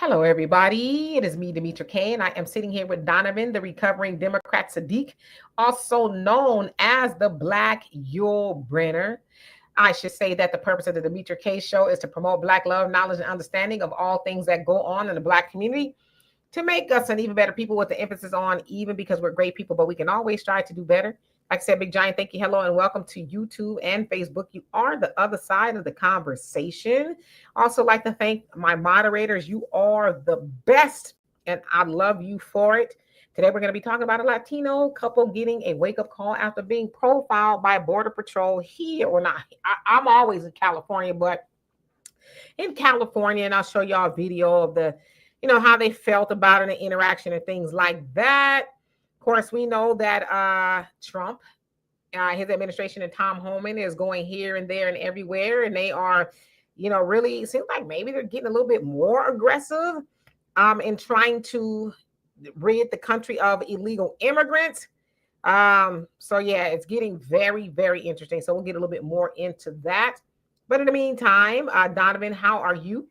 Hello, everybody. It is me, Demetra K, and I am sitting here with Donovan, the recovering Democrat Sadiq, also known as the Black Yul Brenner. I should say that the purpose of the Demetra K show is to promote Black love, knowledge, and understanding of all things that go on in the Black community to make us an even better people with the emphasis on even because we're great people, but we can always strive to do better. Like I said, Big Giant, thank you, hello, and welcome to YouTube and Facebook. You are the other side of the conversation. Also, like to thank my moderators. You are the best, and I love you for it. Today, we're going to be talking about a Latino couple getting a wake-up call after being profiled by Border Patrol here, or not. I'm always in California, but in California, and I'll show y'all a video of how they felt about it, and the interaction and things like that. Of course, we know that Trump, his administration, and Tom Homan is going here and there and everywhere, and they are, really, it seems like maybe they're getting a little bit more aggressive in trying to rid the country of illegal immigrants. So yeah, it's getting very, very interesting. So we'll get a little bit more into that. But in the meantime, Donovan, how are you?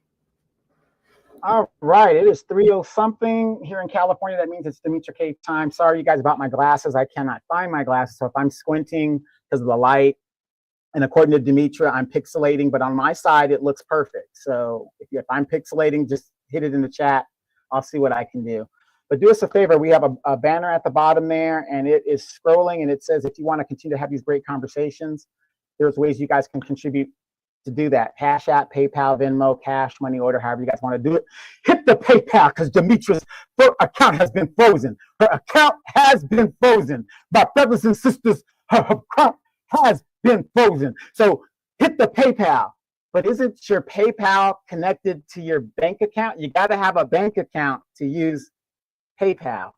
All right, it is 3:00 something here in California. That means it's Demetra K time. Sorry, you guys, about my glasses. I cannot find my glasses, so if I'm squinting because of the light, and according to Demetra, I'm pixelating, but on my side, it looks perfect. So if I'm pixelating, just hit it in the chat. I'll see what I can do. But do us a favor. We have a banner at the bottom there, and it is scrolling, and it says if you want to continue to have these great conversations, there's ways you guys can contribute to do that. Cash App, PayPal, Venmo, cash, money order, however you guys want to do it. Hit the PayPal because Demetra's account has been frozen. Her account has been frozen. My brothers and sisters, her account has been frozen. So hit the PayPal. But isn't your PayPal connected to your bank account? You got to have a bank account to use PayPal.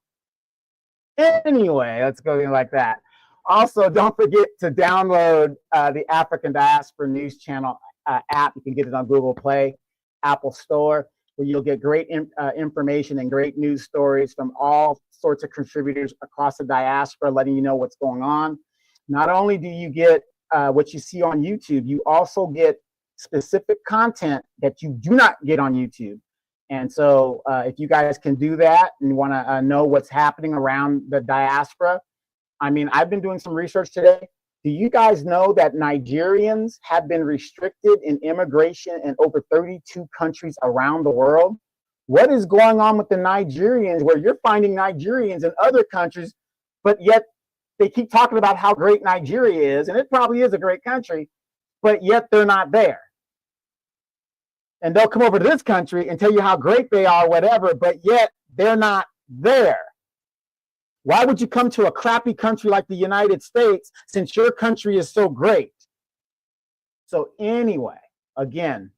Anyway, let's go like that. Also, don't forget to download the African Diaspora News Channel app. You can get it on Google Play, Apple Store, where you'll get great information and great news stories from all sorts of contributors across the diaspora, letting you know what's going on. Not only do you get what you see on YouTube, you also get specific content that you do not get on YouTube. And so if you guys can do that and want to know what's happening around the diaspora, I mean, I've been doing some research today. Do you guys know that Nigerians have been restricted in immigration in over 32 countries around the world? What is going on with the Nigerians where you're finding Nigerians in other countries, but yet they keep talking about how great Nigeria is, and it probably is a great country, but yet they're not there. And they'll come over to this country and tell you how great they are, whatever, but yet they're not there. Why would you come to a crappy country like the United States since your country is so great? So anyway, again,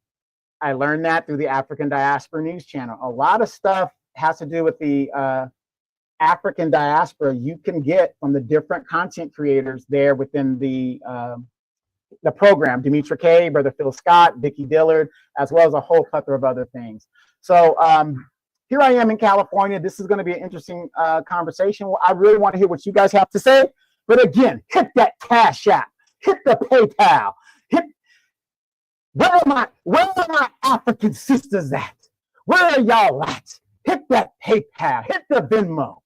I learned that through the African Diaspora News Channel. A lot of stuff has to do with the African diaspora you can get from the different content creators there within the program. Demetra K, Brother Phil Scott, Vicki Dillard, as well as a whole plethora of other things. So here I am in California. This is going to be an interesting conversation. I really want to hear what you guys have to say. But again, hit that Cash App, hit the PayPal, where are my African sisters at? Where are y'all at? Hit that PayPal, hit the Venmo.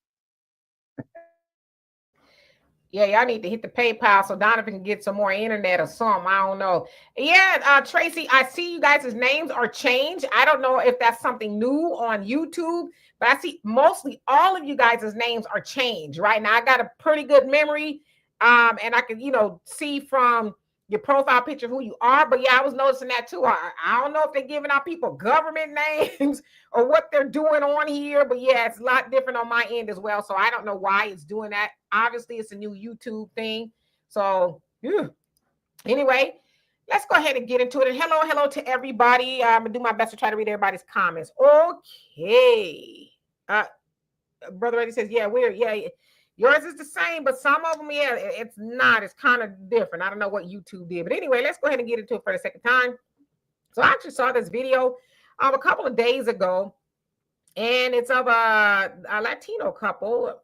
Yeah, y'all need to hit the PayPal so Donovan can get some more internet or something. I don't know. Yeah, Tracy, I see you guys' names are changed. I don't know if that's something new on YouTube, but I see mostly all of you guys' names are changed right now. I got a pretty good memory, and I can, see from your profile picture who you are. But yeah, I was noticing that too. I don't know if they're giving out people government names or what they're doing on here, but yeah, it's a lot different on my end as well. So I don't know why it's doing that. Obviously, it's a new YouTube thing. So anyway, let's go ahead and get into it. And hello to everybody. I'm gonna do my best to try to read everybody's comments. Okay. Brother Eddie says, yeah, weird. Yeah. Yours is the same, but some of them, yeah, it's not. It's kind of different. I don't know what YouTube did. But anyway, let's go ahead and get into it for the second time. So I actually saw this video a couple of days ago, and it's of a Latino couple.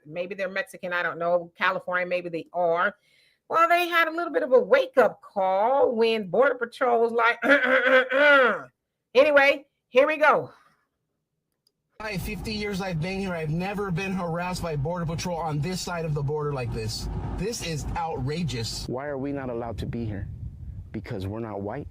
Maybe they're Mexican. I don't know. California, maybe they are. Well, they had a little bit of a wake-up call when Border Patrol was like, Anyway, here we go. 50 years I've been here, I've never been harassed by Border Patrol on this side of the border like this. This is outrageous. Why are we not allowed to be here? Because we're not white?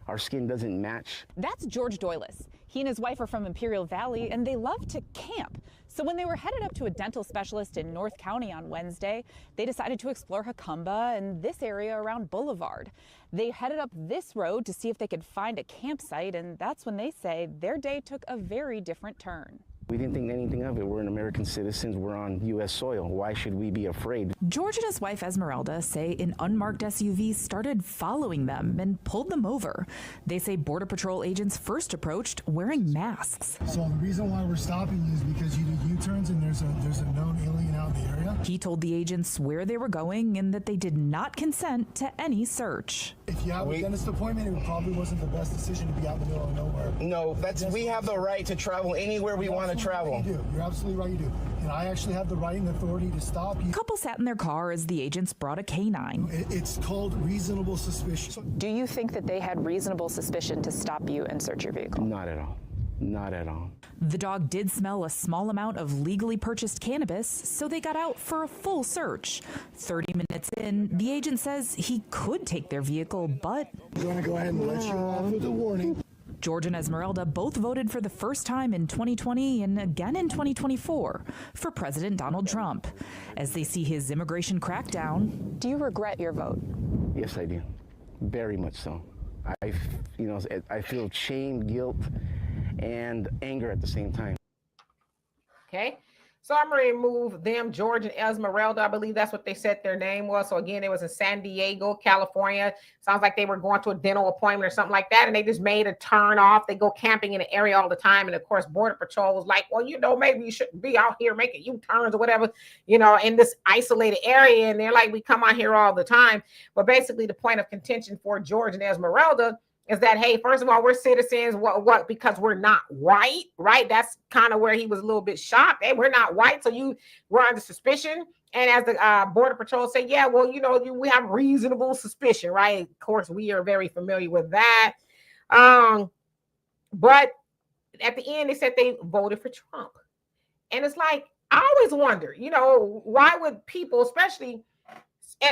Our skin doesn't match? That's George Doylis. He and his wife are from Imperial Valley, and they love to camp. So when they were headed up to a dental specialist in North County on Wednesday, they decided to explore Jacumba and this area around Boulevard. They headed up this road to see if they could find a campsite, and that's when they say their day took a very different turn. We didn't think anything of it. We're American citizens. We're on U.S. soil. Why should we be afraid? George and his wife Esmeralda say an unmarked SUV started following them and pulled them over. They say Border Patrol agents first approached wearing masks. So the reason why we're stopping you is because you do U-turns and there's a known alien out in the area. He told the agents where they were going and that they did not consent to any search. If you have a dentist appointment, it probably wasn't the best decision to be out in the middle of nowhere. No, we have the right to travel anywhere we want to travel. Right, you do. You're absolutely right, you do. And I actually have the right and authority to stop you. The couple sat in their car as the agents brought a canine. It's called reasonable suspicion. Do you think that they had reasonable suspicion to stop you and search your vehicle? Not at all. Not at all. The dog did smell a small amount of legally purchased cannabis, so they got out for a full search. 30 minutes in, the agent says he could take their vehicle, but I'm going to go ahead and let you off with a warning. George and Esmeralda both voted for the first time in 2020 and again in 2024 for President Donald Trump. As they see his immigration crackdown, do you regret your vote? Yes, I do. Very much so. I feel shame, guilt, and anger at the same time. Okay. So I'm going to remove them, George and Esmeralda. I believe that's what they said their name was. So again, it was in San Diego, California. Sounds like they were going to a dental appointment or something like that. And they just made a turn off. They go camping in the area all the time. And of course, Border Patrol was like, well, maybe you shouldn't be out here making U-turns or whatever, in this isolated area. And they're like, we come out here all the time. But basically the point of contention for George and Esmeralda is that, hey, first of all, we're citizens. What? Because we're not white, right? That's kind of where he was a little bit shocked. Hey, we're not white, so you were under suspicion. And as the Border Patrol said, yeah, well, we have reasonable suspicion, right? Of course, we are very familiar with that. But at the end, they said they voted for Trump. And it's like, I always wonder, why would people, especially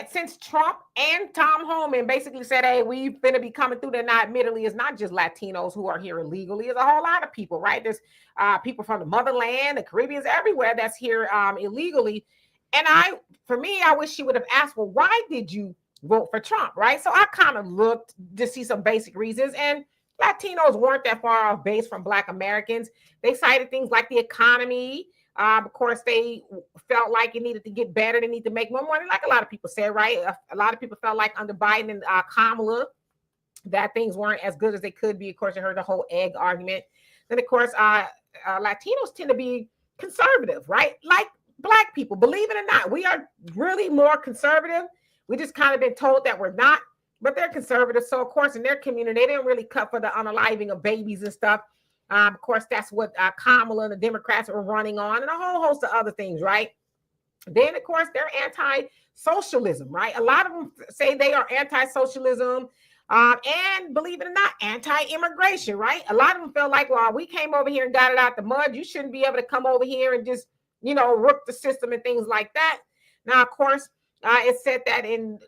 since Trump and Tom Homan basically said, hey, we're going to be coming through there. Now, admittedly, it's not just Latinos who are here illegally. It's a whole lot of people, right? There's people from the motherland, the Caribbeans, everywhere that's here illegally. And I wish she would have asked, well, why did you vote for Trump, right? So I kind of looked to see some basic reasons. And Latinos weren't that far off base from Black Americans. They cited things like the economy. Of course, they felt like it needed to get better. They need to make more money, like a lot of people said, right? A lot of people felt like under Biden and Kamala that things weren't as good as they could be. Of course, you heard the whole egg argument. Then, of course, Latinos tend to be conservative, right? Like Black people, believe it or not, we are really more conservative. We just kind of been told that we're not, but they're conservative. So, of course, in their community, they didn't really cut for the unaliving of babies and stuff. Of course, that's what Kamala and the Democrats were running on, and a whole host of other things, right? Then, of course, they're anti-socialism, right? A lot of them say they are anti-socialism and, believe it or not, anti-immigration, right? A lot of them feel like, well, we came over here and got it out the mud. You shouldn't be able to come over here and just, rook the system and things like that. Now, of course, it said that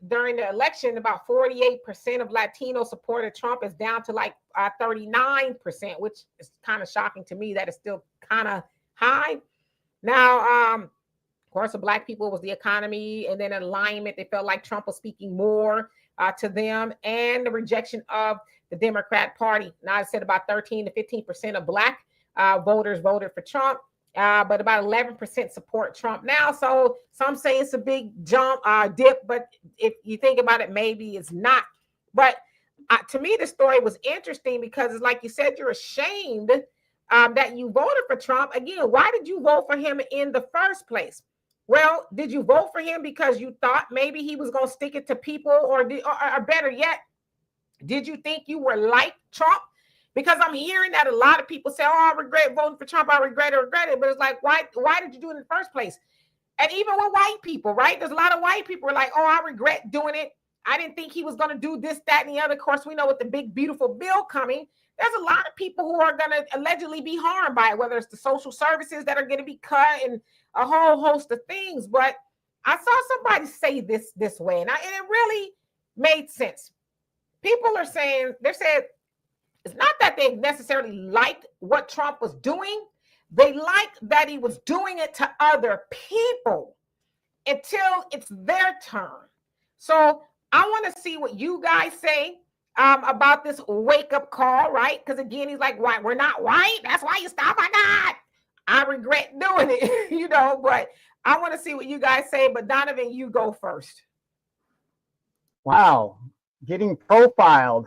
during the election, about 48% of Latinos supported Trump. Is down to like 39%, which is kind of shocking to me that it's still kind of high. Now, of course, the Black people was the economy, and then alignment. They felt like Trump was speaking more to them, and the rejection of the Democrat Party. Now, I said about 13 to 15% of Black voters voted for Trump. But about 11% support Trump now. So some say it's a big dip, but if you think about it, maybe it's not. But to me, the story was interesting because it's like you said, you're ashamed that you voted for Trump. Again, why did you vote for him in the first place? Well, did you vote for him because you thought maybe he was going to stick it to people, or better yet, did you think you were like Trump? Because I'm hearing that a lot of people say, oh, I regret voting for Trump. I regret it. But it's like, why did you do it in the first place? And even with white people, right? There's a lot of white people who are like, oh, I regret doing it. I didn't think he was going to do this, that, and the other. Of course, we know with the big, beautiful bill coming there's a lot of people who are going to allegedly be harmed by it, whether it's the social services that are going to be cut and a whole host of things. But I saw somebody say this way, and it really made sense. People are saying, they said, it's not that they necessarily liked what Trump was doing. They liked that he was doing it to other people until it's their turn. So I want to see what you guys say about this wake-up call, right? Because again, he's like, "White, we're not white. That's why you stop." My God, I regret doing it, but I want to see what you guys say. But Donovan, you go first. Wow, getting profiled.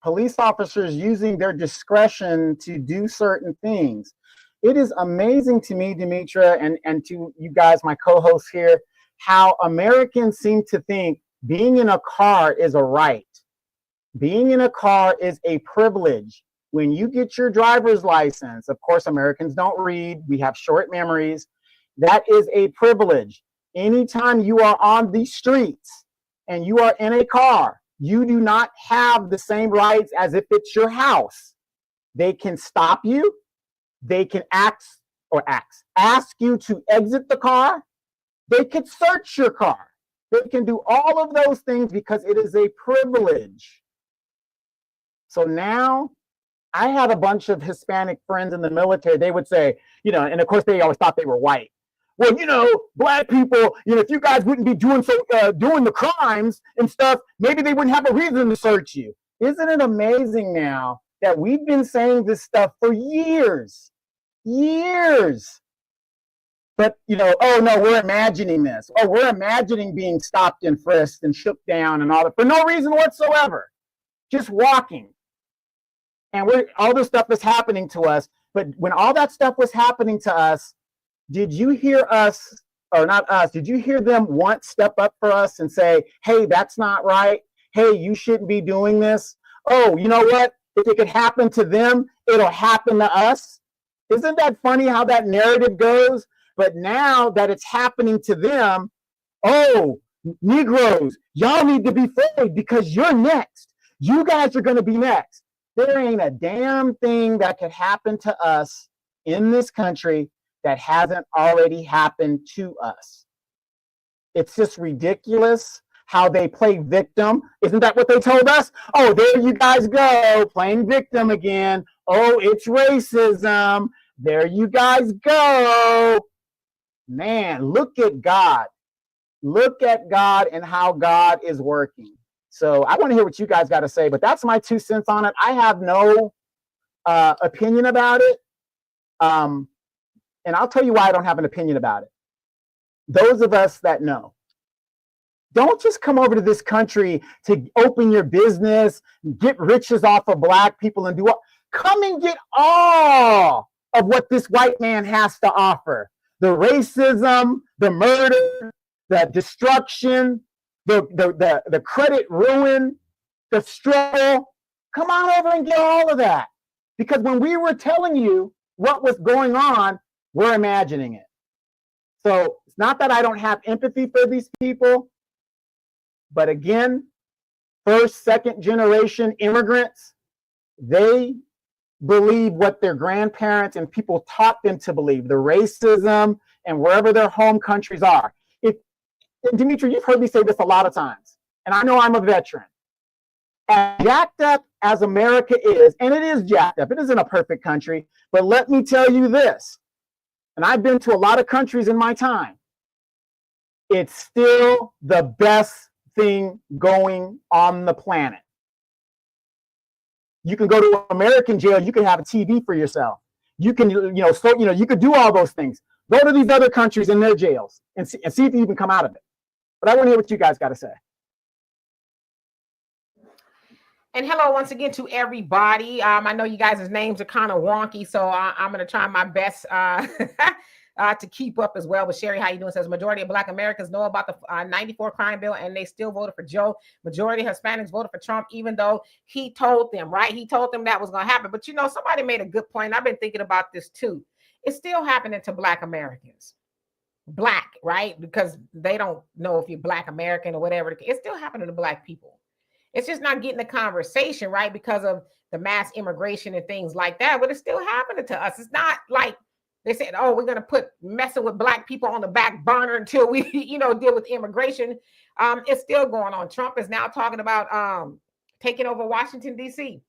Police officers using their discretion to do certain things. It is amazing to me, Demetra, and to you guys, my co-hosts here, how Americans seem to think being in a car is a right. Being in a car is a privilege. When you get your driver's license, of course, Americans don't read. We have short memories. That is a privilege. Anytime you are on the streets and you are in a car, you do not have the same rights as if it's your house. They can stop you. They can ask you to exit the car. They could search your car. They can do all of those things because it is a privilege. So now I had a bunch of Hispanic friends in the military. They would say, and of course they always thought they were white. Well, black people, if you guys wouldn't be doing the crimes and stuff, maybe they wouldn't have a reason to search you. Isn't it amazing now that we've been saying this stuff for years? But, oh no, we're imagining this. Oh, we're imagining being stopped and frisked and shook down and all that for no reason whatsoever. Just walking. And all this stuff is happening to us. But when all that stuff was happening to us, did you hear us, or not us, did you hear them once step up for us and say, hey, that's not right. Hey, you shouldn't be doing this. Oh, you know what? If it could happen to them, it'll happen to us. Isn't that funny how that narrative goes? But now that it's happening to them, oh, Negroes, y'all need to be afraid because you're next. You guys are going to be next. There ain't a damn thing that could happen to us in this country that hasn't already happened to us. It's just ridiculous how they play victim. Isn't that what they told us? Oh, there you guys go, playing victim again. Oh, it's racism. There you guys go. Man, look at God. Look at God and how God is working. So I want to hear what you guys got to say, but that's my 2 cents on it. I have no opinion about it. And I'll tell you why I don't have an opinion about it. Those of us that know, don't just come over to this country to open your business, get riches off of black people and do what. Come and get all of what this white man has to offer. The racism, the murder, the destruction, the credit ruin, the struggle. Come on over and get all of that. Because when we were telling you what was going on, we're imagining it. So it's not that I don't have empathy for these people, but again, first, second generation immigrants, they believe what their grandparents and people taught them to believe, the racism and wherever their home countries are. Demetra, you've heard me say this a lot of times, and I know I'm a veteran. As jacked up as America is, and it is jacked up, it isn't a perfect country, but let me tell you this, and I've been to a lot of countries in my time, it's still the best thing going on the planet. You can go to American jail, you can have a TV for yourself. You can, you could do all those things. Go to these other countries in their jails and see if you can come out of it. But I want to hear what you guys got to say. And hello once again to everybody. I know you guys' names are kind of wonky, so I'm going to try my best to keep up as well. But Sherry, how you doing? Says majority of Black Americans know about the 94 crime bill, and they still voted for Joe. Majority of Hispanics voted for Trump, even though he told them, right? He told them that was going to happen. But somebody made a good point. I've been thinking about this too. It's still happening to Black Americans. Black, right? Because they don't know if you're Black American or whatever. It's still happening to Black people. It's just not getting the conversation, right? Because of the mass immigration and things like that. But it's still happening to us. It's not like they said, oh, we're going to put messing with black people on the back burner until we, deal with immigration. It's still going on. Trump is now talking about taking over Washington, D.C.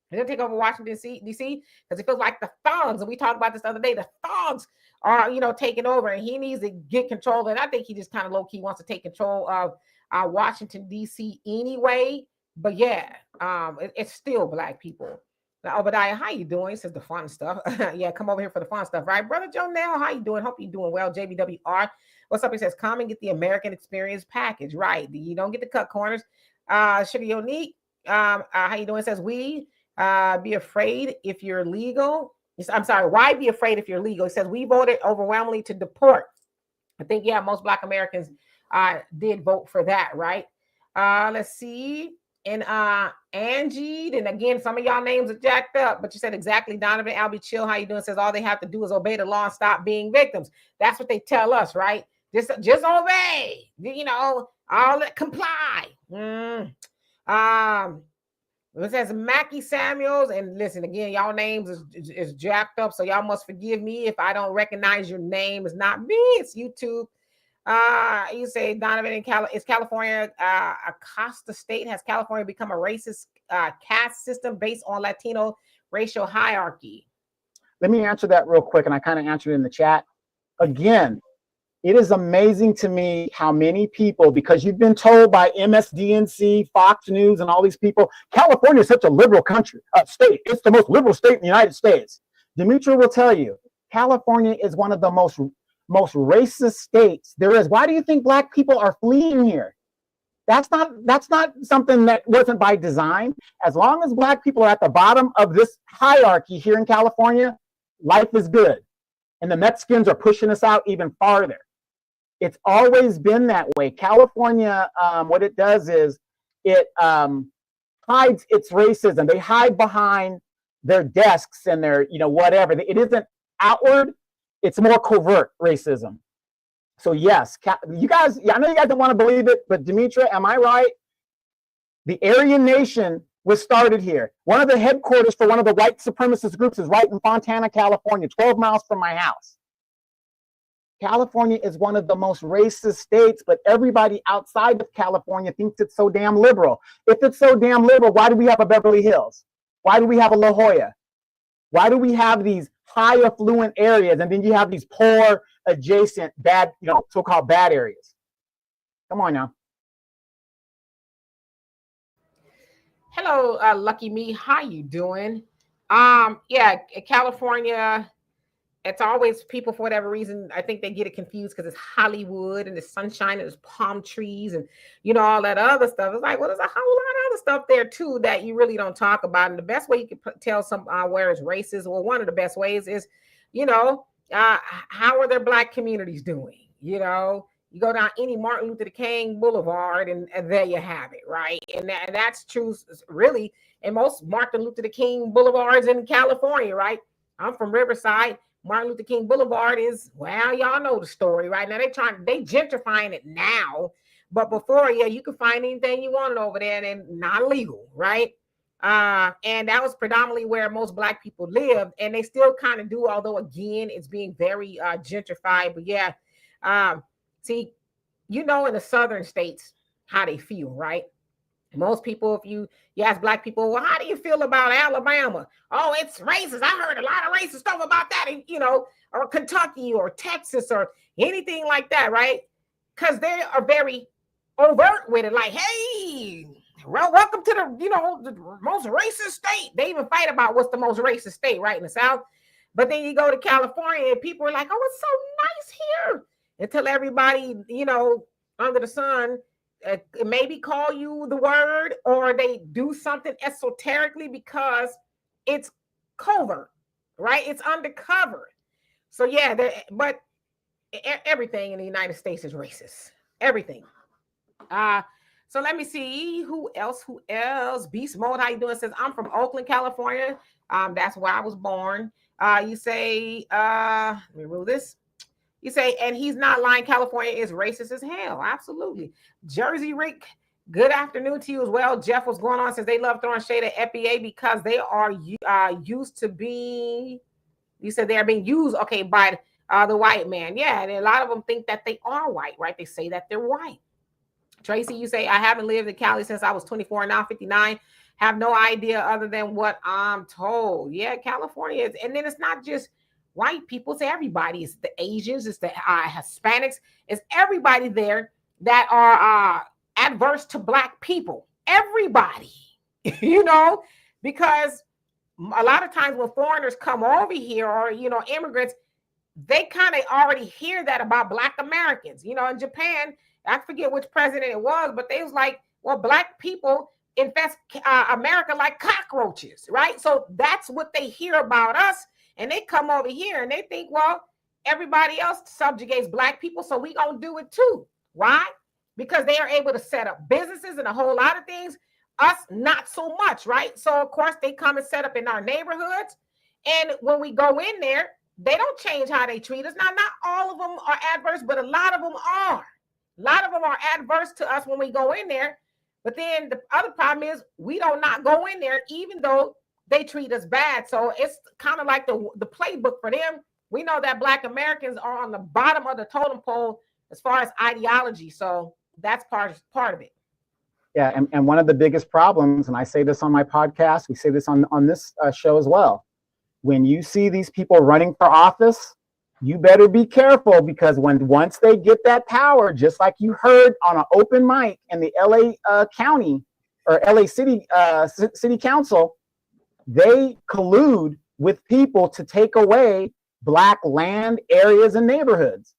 They're going to take over Washington, D.C. because it feels like the thugs, and we talked about this the other day, the thugs are, taking over, and he needs to get control. And I think he just kind of low-key wants to take control of Washington, D.C. anyway. But yeah, it's still black people. Now, Obadiah, how you doing? He says the fun stuff. Yeah, come over here for the fun stuff, right? Brother Jonell, how you doing? Hope you're doing well. JBWR, what's up? He says, come and get the American Experience package, right? You don't get the cut corners. Sugar Unique, how you doing? It says, we be afraid if you're legal. I'm sorry, why be afraid if you're legal? He says, we voted overwhelmingly to deport. I think, yeah, most Black Americans did vote for that, right? Let's see. And Angie, then again, some of y'all names are jacked up, but you said exactly. Donovan Albie Chill, how you doing? Says all they have to do is obey the law and stop being victims. That's what they tell us, right? Just obey, all that comply. It says Mackie Samuels, and listen again, y'all names is jacked up, so y'all must forgive me if I don't recognize your name. It's not me, it's YouTube. You say Donovan is California, Acosta State, has California become a racist caste system based on Latino racial hierarchy? Let me answer that real quick, and I kind of answered it in the chat. Again, it is amazing to me how many people, because you've been told by MSDNC, Fox News, and all these people, California is such a liberal state. It's the most liberal state in the United States. Demetria will tell you, California is one of the most racist states there is. Why do you think Black people are fleeing here? That's not something that wasn't by design. As long as Black people are at the bottom of this hierarchy here in California, life is good. And the Mexicans are pushing us out even farther. It's always been that way. California, what it does is it hides its racism. They hide behind their desks and their, whatever. It isn't outward. It's more covert racism. So yes, you guys, I know you guys don't want to believe it, but Demetria, am I right? The Aryan Nation was started here. One of the headquarters for one of the white supremacist groups is right in Fontana, California, 12 miles from my house. California is one of the most racist states, but everybody outside of California thinks it's so damn liberal. If it's so damn liberal, why do we have a Beverly Hills? Why do we have a La Jolla? Why do we have these high affluent areas, and then you have these poor, adjacent, bad, so-called bad areas? Come on now. Hello, Lucky Me. How you doing? Yeah, California. It's always people for whatever reason. I think they get it confused because it's Hollywood and the sunshine and there's palm trees and all that other stuff. It's like, well, there's a whole lot of other stuff there too that you really don't talk about. And the best way you can tell some where it's racist, well, one of the best ways is, how are their Black communities doing? You go down any Martin Luther King Boulevard and there you have it, right? And that's true, really, in most Martin Luther King Boulevards in California, right? I'm from Riverside. Martin Luther King Boulevard is, well, y'all know the story, right? Now they gentrifying it now, but before, yeah, you could find anything you wanted over there and not illegal, right? And that was predominantly where most Black people lived, and they still kind of do, although again, it's being very gentrified. But yeah, see, in the southern states how they feel, right? Most people, if you ask Black people, well, how do you feel about Alabama? Oh, it's racist. I heard a lot of racist stuff about that, or Kentucky or Texas or anything like that, right? Because they are very overt with it. Like, hey, well, welcome to the most racist state. They even fight about what's the most racist state, right, in the South. But then you go to California and people are like, oh, it's so nice here. Until everybody, under the sun, maybe call you the word, or they do something esoterically because it's covert, right? It's undercover. So yeah, but everything in the United States is racist. Everything. So let me see who else. Beast Mode, how you doing? Says I'm from Oakland, California. That's where I was born. You say, let me rule this. You say, and he's not lying. California is racist as hell. Absolutely. Jersey Rick Good afternoon to you as well. Jeff, what's going on? Says they love throwing shade at FBA because they are used to be, you said they are being used, okay, by the white man. Yeah, and a lot of them think that they are white, right? They say that they're white. Tracy, you say, I haven't lived in Cali since I was 24, now 59. Have no idea other than what I'm told. Yeah, California is, and then it's not just white people, it's everybody. It's the Asians, it's the Hispanics, it's everybody there that are adverse to Black people. Everybody, you know, because a lot of times when foreigners come over here or, you know, immigrants, they kind of already hear that about Black Americans. You know, in Japan, I forget which president it was, but they was like, well, Black people infest America like cockroaches, right? So that's what they hear about us. And they come over here and they think, well, everybody else subjugates Black people, so we gonna do it too. Why? Because they are able to set up businesses and a whole lot of things. Us, not so much, right? So of course they come and set up in our neighborhoods. And when we go in there, they don't change how they treat us. Now, not all of them are adverse, but a lot of them are. A lot of them are adverse to us when we go in there. But then the other problem is we don't not go in there, even though they treat us bad. So it's kind of like the playbook for them. We know that Black Americans are on the bottom of the totem pole as far as ideology. So that's part of it. Yeah, and one of the biggest problems, and I say this on my podcast, we say this on this show as well. When you see these people running for office, you better be careful, because once they get that power, just like you heard on an open mic in the LA County or LA City City Council, they collude with people to take away Black land, areas, and neighborhoods.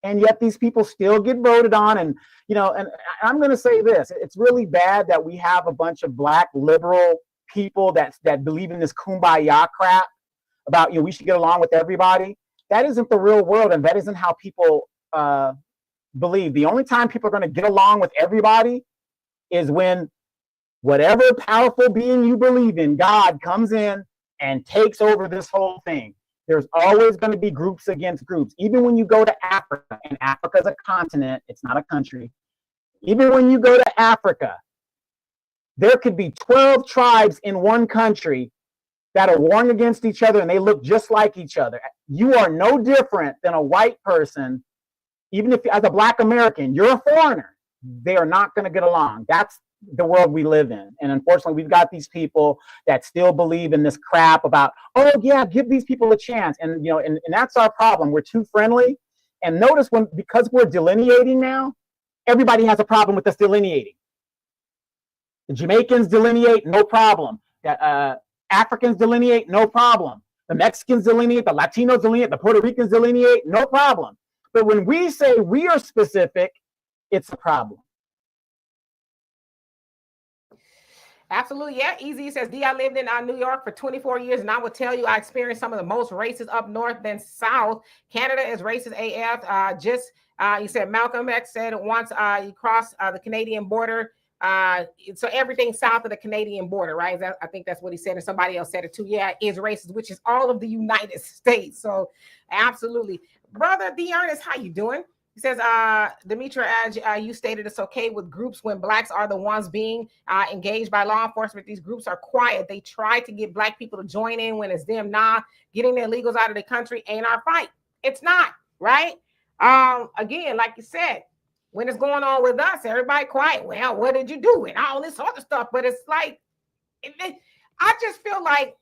And yet these people still get voted on. And, you know, and I'm going to say this, it's really bad that we have a bunch of Black liberal people that believe in this kumbaya crap about, you know, we should get along with everybody. That isn't the real world, and that isn't how people believe. The only time people are going to get along with everybody is when whatever powerful being you believe in, God, comes in and takes over this whole thing. There's always going to be groups against groups. Even when you go to Africa, and Africa is a continent, it's not a country. Even when you go to Africa, there could be 12 tribes in one country that are warring against each other, and they look just like each other. You are no different than a white person. Even if, as a Black American, you're a foreigner, they are not going to get along. That's the world we live in. And unfortunately, we've got these people that still believe in this crap about, oh yeah, give these people a chance. And, you know, and that's our problem. We're too friendly. And notice because we're delineating now, everybody has a problem with us delineating. The Jamaicans delineate, no problem. Africans delineate, no problem. The Mexicans delineate, the Latinos delineate, the Puerto Ricans delineate, no problem. But when we say we are specific, it's a problem. Absolutely. Yeah. Easy says, D, I lived in New York for 24 years, and I will tell you, I experienced some of the most racist up north than south. Canada is racist AF. You said Malcolm X said once you cross the Canadian border, so everything south of the Canadian border, right? I think that's what he said, and somebody else said it too. Yeah, is racist, which is all of the United States. So absolutely. Brother D. Ernest, how you doing? He says, Demetra, as you stated, it's okay with groups when Blacks are the ones being engaged by law enforcement. These groups are quiet. They try to get Black people to join in when it's them. Nah, getting the illegals out of the country ain't our fight. It's not, right? Again, like you said, when it's going on with us, everybody quiet. Well, what did you do? And all this other stuff. But it's like, I just feel like,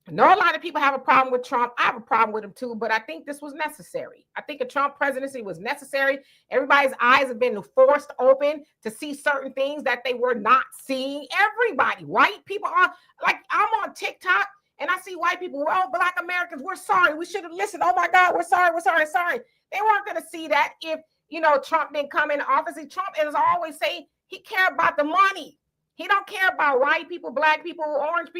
I know a lot of people have a problem with Trump. I have a problem with him too, but I think this was necessary. I think a Trump presidency was necessary. Everybody's eyes have been forced open to see certain things that they were not seeing. Everybody, white people are like, I'm on TikTok and I see white people, well, Black Americans, we're sorry. We should have listened. Oh my God, we're sorry. They weren't going to see that if, you know, Trump didn't come into office. And Trump is always saying he cared about the money. He don't care about white people, Black people, orange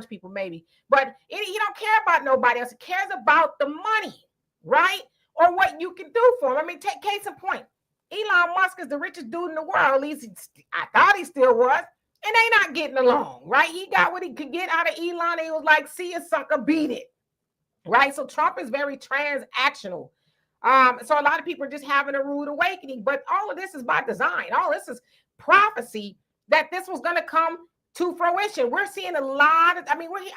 people maybe. But he don't care about nobody else. He cares about the money, right? Or what you can do for him. I mean, take case in point. Elon Musk is the richest dude in the world. At least I thought he still was. And they not getting along, right? He got what he could get out of Elon. And he was like, see a sucker, beat it, right? So Trump is very transactional. So a lot of people are just having a rude awakening. But all of this is by design. All this is prophecy that this was going to come to fruition. We're seeing a lot of, I mean, like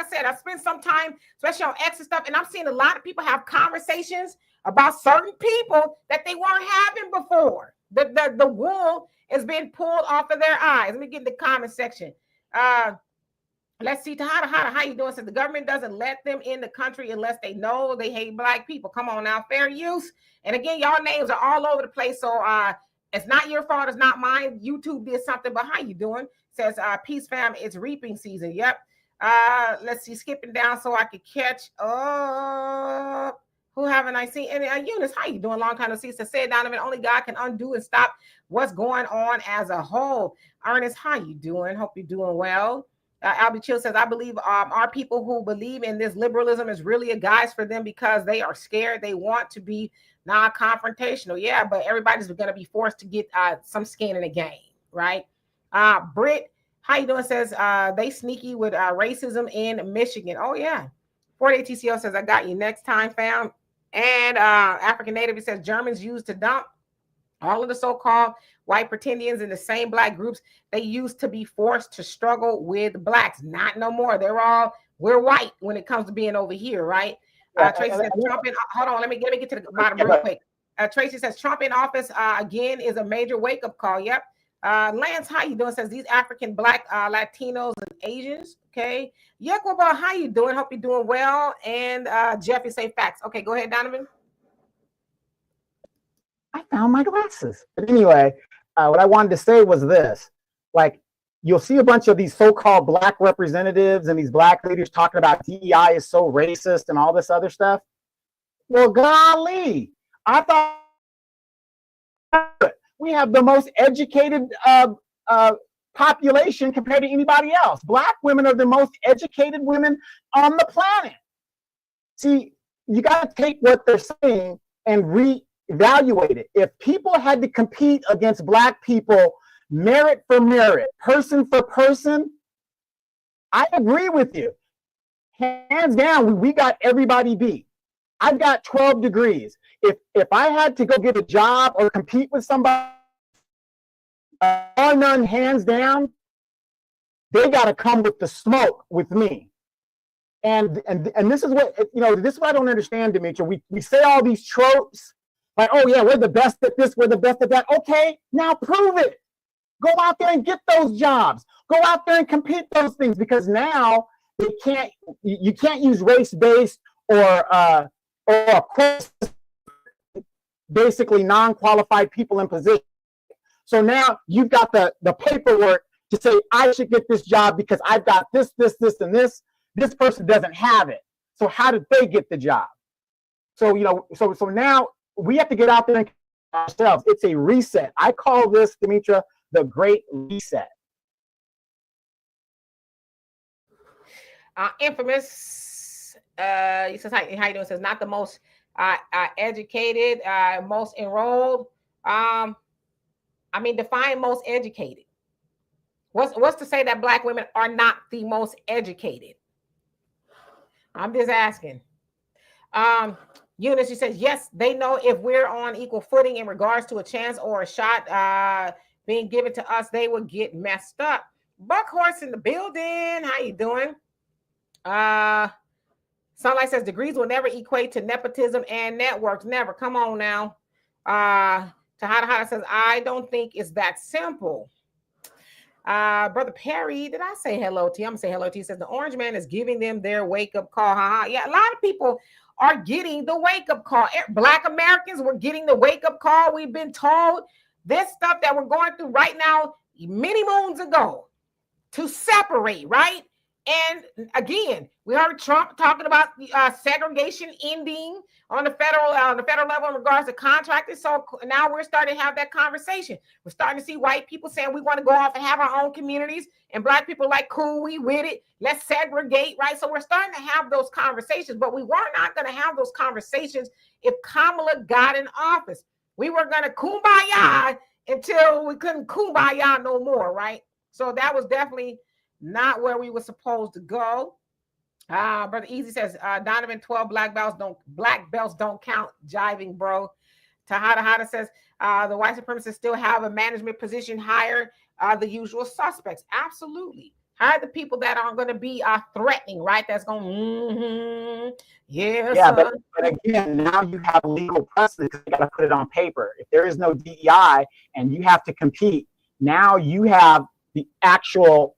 I said, I spent some time, especially on X and stuff, and I'm seeing a lot of people have conversations about certain people that they weren't having before. The wool is being pulled off of their eyes. Let me get in the comment section. Let's see, Tahada, how you doing? Says the government doesn't let them in the country unless they know they hate black people. Come on now, fair use. And again, y'all names are all over the place. So it's not your fault, it's not mine. YouTube did something, but how you doing? Says peace fam, it's reaping season. Yep. Let's see, skipping down so I could catch up. Who haven't I seen? And Eunice, how you doing? Long time no see. So say Donovan, only God can undo and stop what's going on as a whole. Ernest, how you doing? Hope you're doing well. Albie Chill says, I believe our people who believe in this liberalism is really a guise for them because they are scared. They want to be non-confrontational. Yeah, but everybody's going to be forced to get some skin in the game, right? Britt, how you doing? Says they sneaky with racism in Michigan. Oh, yeah. 48 TCO says, I got you next time, fam. And African Native, he says, Germans used to dump all of the so-called white pretendians in the same black groups. They used to be forced to struggle with blacks. Not no more. We're white when it comes to being over here, right? Tracy says Trump in, hold on, let me get to the bottom real quick. Tracy says Trump in office again is a major wake-up call. Yep. Lance, how you doing? Says these African, black, Latinos, and Asians. Okay. Yekwaba, how you doing? Hope you're doing well. And Jeffy say facts. Okay, go ahead, Donovan. I found my glasses. But anyway, what I wanted to say was this. Like, you'll see a bunch of these so-called black representatives and these black leaders talking about DEI is so racist and all this other stuff. Well, golly, I thought we have the most educated population compared to anybody else. Black women are the most educated women on the planet. See, you got to take what they're saying and reevaluate it. If people had to compete against black people merit for merit, person for person, I agree with you. Hands down, we got everybody beat. I've got 12 degrees. If I had to go get a job or compete with somebody, none, hands down, they got to come with the smoke with me. And this is what, this is what I don't understand, Demetria. We say all these tropes, like, oh yeah, we're the best at this, we're the best at that. Okay, now prove it. Go out there and get those jobs. Go out there and compete those things, because now you can't use race-based or basically non-qualified people in position. So now you've got the paperwork to say, I should get this job because I've got this, and this. This person doesn't have it. So how did they get the job? So, so now we have to get out there and ourselves. It's a reset. I call this, Demetria, the Great Reset. Infamous, he says, how you doing? Says not the most educated, most enrolled. I mean, define most educated. What's to say that black women are not the most educated? I'm just asking. Eunice, she says, yes, they know if we're on equal footing in regards to a chance or a shot being given to us, they would get messed up. Buckhorse in the building. How you doing? Sunlight says degrees will never equate to nepotism and networks. Never. Come on now. Tahada says, I don't think it's that simple. Brother Perry, did I say hello to you? I'm gonna say hello to you. He says the orange man is giving them their wake-up call. Yeah, a lot of people are getting the wake-up call. Black Americans were getting the wake-up call. We've been told this stuff that we're going through right now many moons ago to separate, right? And again, we heard Trump talking about segregation ending on the federal level in regards to contractors. So now we're starting to have that conversation. We're starting to see white people saying we want to go off and have our own communities, and black people like, cool, we with it. Let's segregate, right? So we're starting to have those conversations, but we were not going to have those conversations if Kamala got in office. We were going to kumbaya until we couldn't kumbaya no more, right? So that was definitely not where we were supposed to go. Brother Easy says, Donovan, 12 black belts don't count. Jiving, bro. Tahada says the white supremacists still have a management position, hire the usual suspects. Absolutely. Hire the people that aren't going to be threatening, right? That's going, yes. Yeah, but again, now you have legal precedent because you got to put it on paper. If there is no DEI and you have to compete, now you have the actual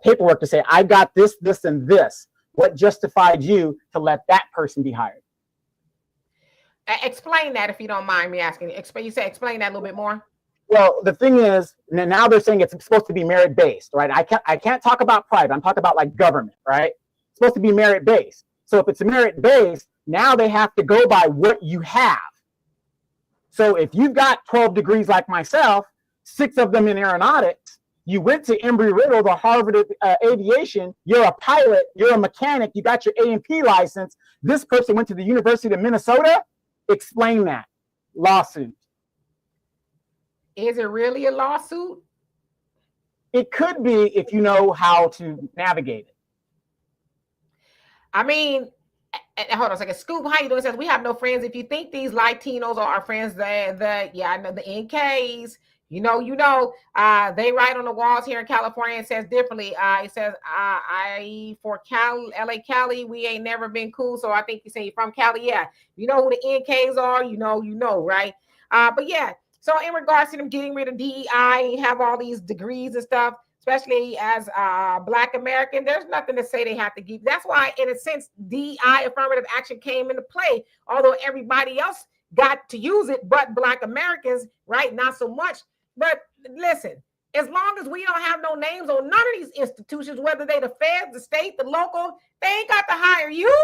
paperwork to say, I've got this, this, and this. What justified you to let that person be hired? Explain that if you don't mind me asking. Explain that a little bit more. Well, the thing is, now they're saying it's supposed to be merit-based, right? I can't talk about private. I'm talking about like government, right? It's supposed to be merit-based. So if it's merit-based, now they have to go by what you have. So if you've got 12 degrees like myself, 6 of them in aeronautics, you went to Embry-Riddle, the Harvard Aviation, you're a pilot, you're a mechanic, you got your A&P license. This person went to the University of Minnesota. Explain that. Lawsuit. Is it really a lawsuit? It could be if you know how to navigate it. I mean, hold on a second. Scoop, how you doing? Says we have no friends. If you think these Latinos are our friends, yeah, I know the NKs. You know, they write on the walls here in California. It says differently. It says, for LA Cali, we ain't never been cool. So I think you say you're from Cali. Yeah. You know who the NKs are, you know, right? But yeah, so in regards to them getting rid of DEI, have all these degrees and stuff, especially as Black American, there's nothing to say they have to give. That's why, in a sense, DEI, affirmative action, came into play, although everybody else got to use it, but Black Americans, right? Not so much. But listen, as long as we don't have no names on none of these institutions, whether they the feds, the state, the local, they ain't got to hire you.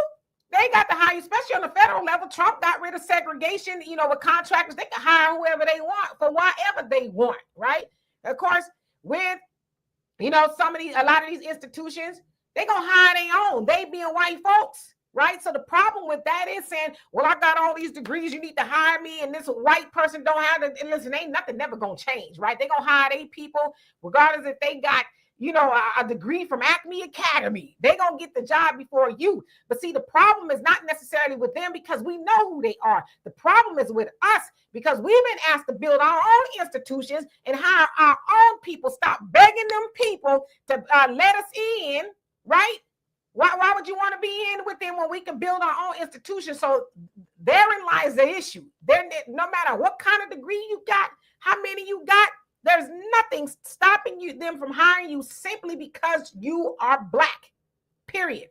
They ain't got to hire you, especially on the federal level. Trump got rid of segregation, with contractors. They can hire whoever they want for whatever they want, right? Of course, with, a lot of these institutions, they going to hire their own. They being white folks. Right. So the problem with that is saying, well, I got all these degrees, you need to hire me. And this white person don't have it. And listen, ain't nothing never going to change. Right. They going to hire their people, regardless if they got, a degree from Acme Academy. They going to get the job before you. But see, the problem is not necessarily with them because we know who they are. The problem is with us because we've been asked to build our own institutions and hire our own people. Stop begging them people to let us in. Right. Why would you want to be in with them when we can build our own institution? So therein lies the issue. No matter what kind of degree you got, how many you got, there's nothing stopping them from hiring you simply because you are Black, period.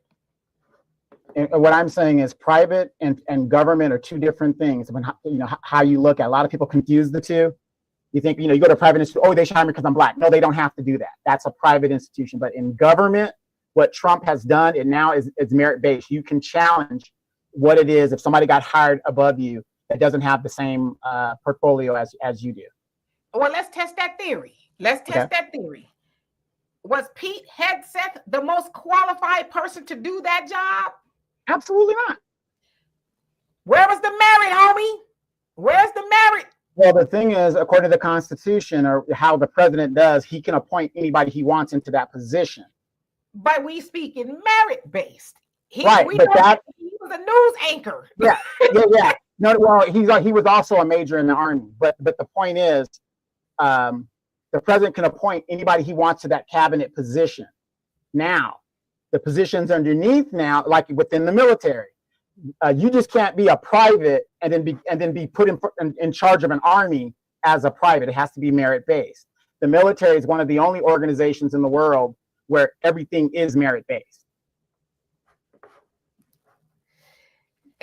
And what I'm saying is private and government are two different things. When, how you look at, a lot of people confuse the two. You think, you go to a private institution, they should hire me because I'm Black. No, they don't have to do that. That's a private institution. But in government, what Trump has done, it now is merit-based. You can challenge what it is if somebody got hired above you that doesn't have the same portfolio as you do. Well, let's test that theory. That theory. Was Pete Hegseth the most qualified person to do that job? Absolutely not. Where was the merit, homie? Where's the merit? Well, the thing is, according to the Constitution or how the president does, he can appoint anybody he wants into that position. But we speak in merit-based. Right, but he was a news anchor. Yeah. No, well, he was also a major in the Army. But the point is, the president can appoint anybody he wants to that cabinet position. Now, the positions underneath now, like within the military, you just can't be a private and then be put in charge of an army as a private. It has to be merit-based. The military is one of the only organizations in the world where everything is merit-based.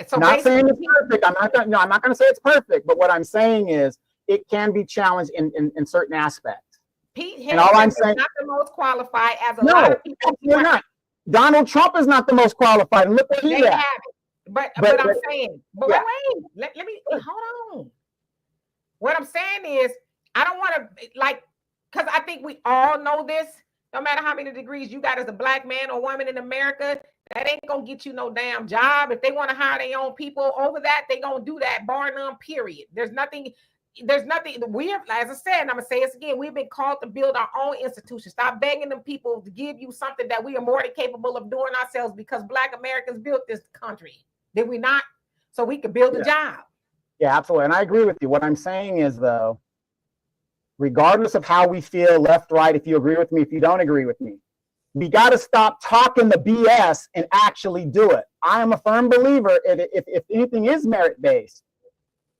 So not saying it's perfect. I'm not going to say it's perfect, but what I'm saying is it can be challenged in certain aspects. Pete Hegseth is not the most qualified as a lot of people. Absolutely not. Donald Trump is not the most qualified. Look what he had. But I'm saying, wait, let me hold on. What I'm saying is, I don't want to because I think we all know this. No matter how many degrees you got as a Black man or woman in America, that ain't gonna get you no damn job. If they want to hire their own people over that, they gonna do that, bar none, period. There's nothing. We have, as I said, and I'm gonna say this again, we've been called to build our own institution. Stop begging them people to give you something that we are more than capable of doing ourselves because Black Americans built this country. Did we not? So we could build a job. Yeah, absolutely. And I agree with you. What I'm saying is, though, regardless of how we feel, left, right, if you agree with me, if you don't agree with me, we got to stop talking the BS and actually do it. I am a firm believer if anything is merit-based,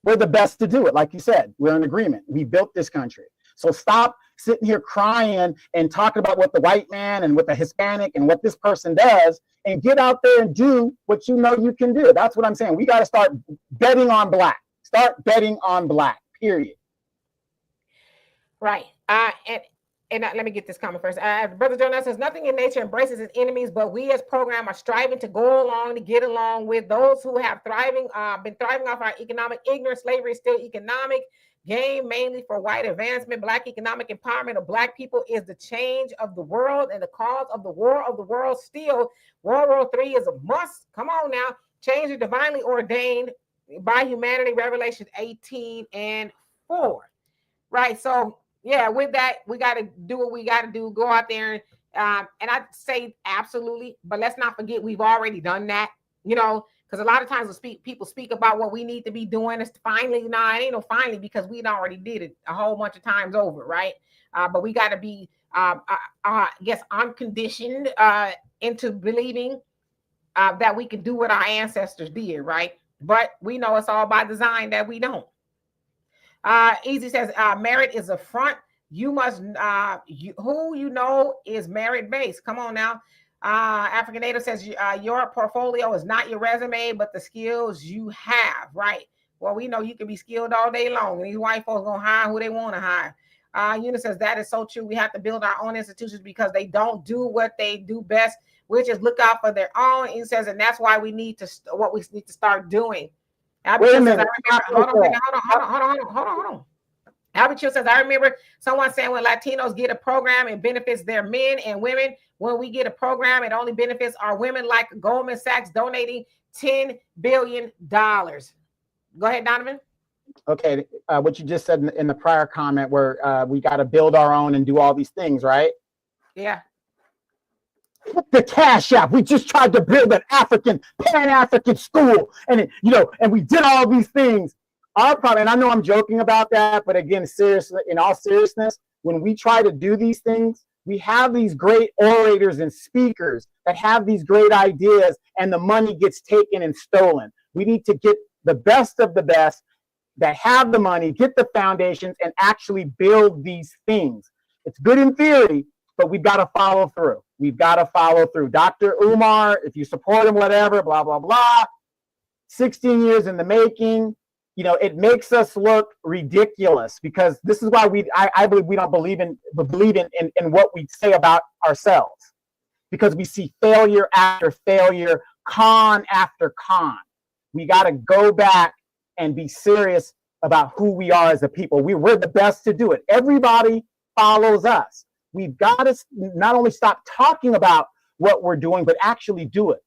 we're the best to do it. Like you said, we're in agreement. We built this country. So stop sitting here crying and talking about what the white man and what the Hispanic and what this person does, and get out there and do what you know you can do. That's what I'm saying. We got to start betting on black. Start betting on black, period. Right. And let me get this comment first. Brother Jonas says, nothing in nature embraces its enemies, but we as program are striving to go along, to get along with those who have been thriving off our economic ignorance. Slavery is still economic gain, mainly for white advancement. Black economic empowerment of black people is the change of the world and the cause of the war of the world. Still, World War III is a must. Come on now. Change is divinely ordained by humanity. Revelation 18:4. Right. So, yeah, with that, we got to do what we got to do. Go out there and I say absolutely, but let's not forget we've already done that, because a lot of times people speak about what we need to be doing. It's finally, it ain't no finally, because we already did it a whole bunch of times over, right? But we got to be, I guess, unconditioned into believing that we can do what our ancestors did, right? But we know it's all by design that we don't. Easy says, merit is a front. You must, who you know is merit based. Come on now. African Native says, your portfolio is not your resume, but the skills you have, right? Well, we know you can be skilled all day long, and these white folks gonna hire who they want to hire. Eunice says, that is so true. We have to build our own institutions because they don't do what they do best, which is look out for their own. He says, and that's why we need to start doing. Wait a minute. Hold on. Albert Chill says, I remember someone saying when Latinos get a program, it benefits their men and women. When we get a program, it only benefits our women, like Goldman Sachs donating $10 billion. Go ahead, Donovan. Okay. What you just said in the prior comment where we got to build our own and do all these things, right? Yeah. The Cash App. We just tried to build an Pan-African school, and and we did all these things. Our problem, and I know I'm joking about that, but again, seriously, in all seriousness, when we try to do these things, we have these great orators and speakers that have these great ideas, and the money gets taken and stolen. We need to get the best of the best that have the money, get the foundations, and actually build these things. It's good in theory, but we've got to follow through. We've got to follow through. Dr. Umar, if you support him, whatever, blah, blah, blah. 16 years in the making. It makes us look ridiculous, because this is why I believe we don't believe in what we say about ourselves, because we see failure after failure, con after con. We got to go back and be serious about who we are as a people. We're the best to do it. Everybody follows us. We've got to not only stop talking about what we're doing, but actually do it.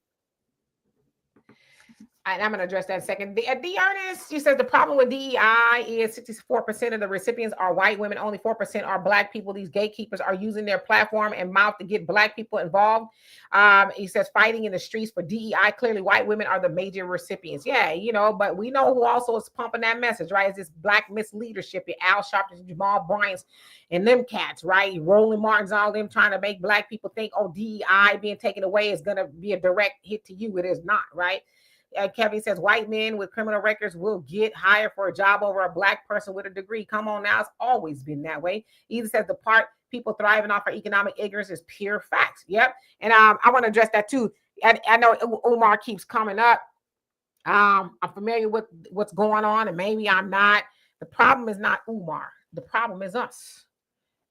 And I'm going to address that in a second. D. Ernest, she says the problem with DEI is 64% of the recipients are white women. Only 4% are black people. These gatekeepers are using their platform and mouth to get black people involved. He says fighting in the streets for DEI. Clearly, white women are the major recipients. Yeah, but we know who also is pumping that message, right? It's this black misleadership. Al Sharpton, Jamal Bryant's, and them cats, right? Roland Martin's, all them trying to make black people think, DEI being taken away is going to be a direct hit to you. It is not, right? Kevin says white men with criminal records will get hired for a job over a black person with a degree. Come on now, it's always been that way. Either says the part people thriving off of economic ignorance is pure facts. Yep. And I want to address that too. I know Umar keeps coming up. I'm familiar with what's going on, and maybe I'm not. The problem is not Umar. The problem is us.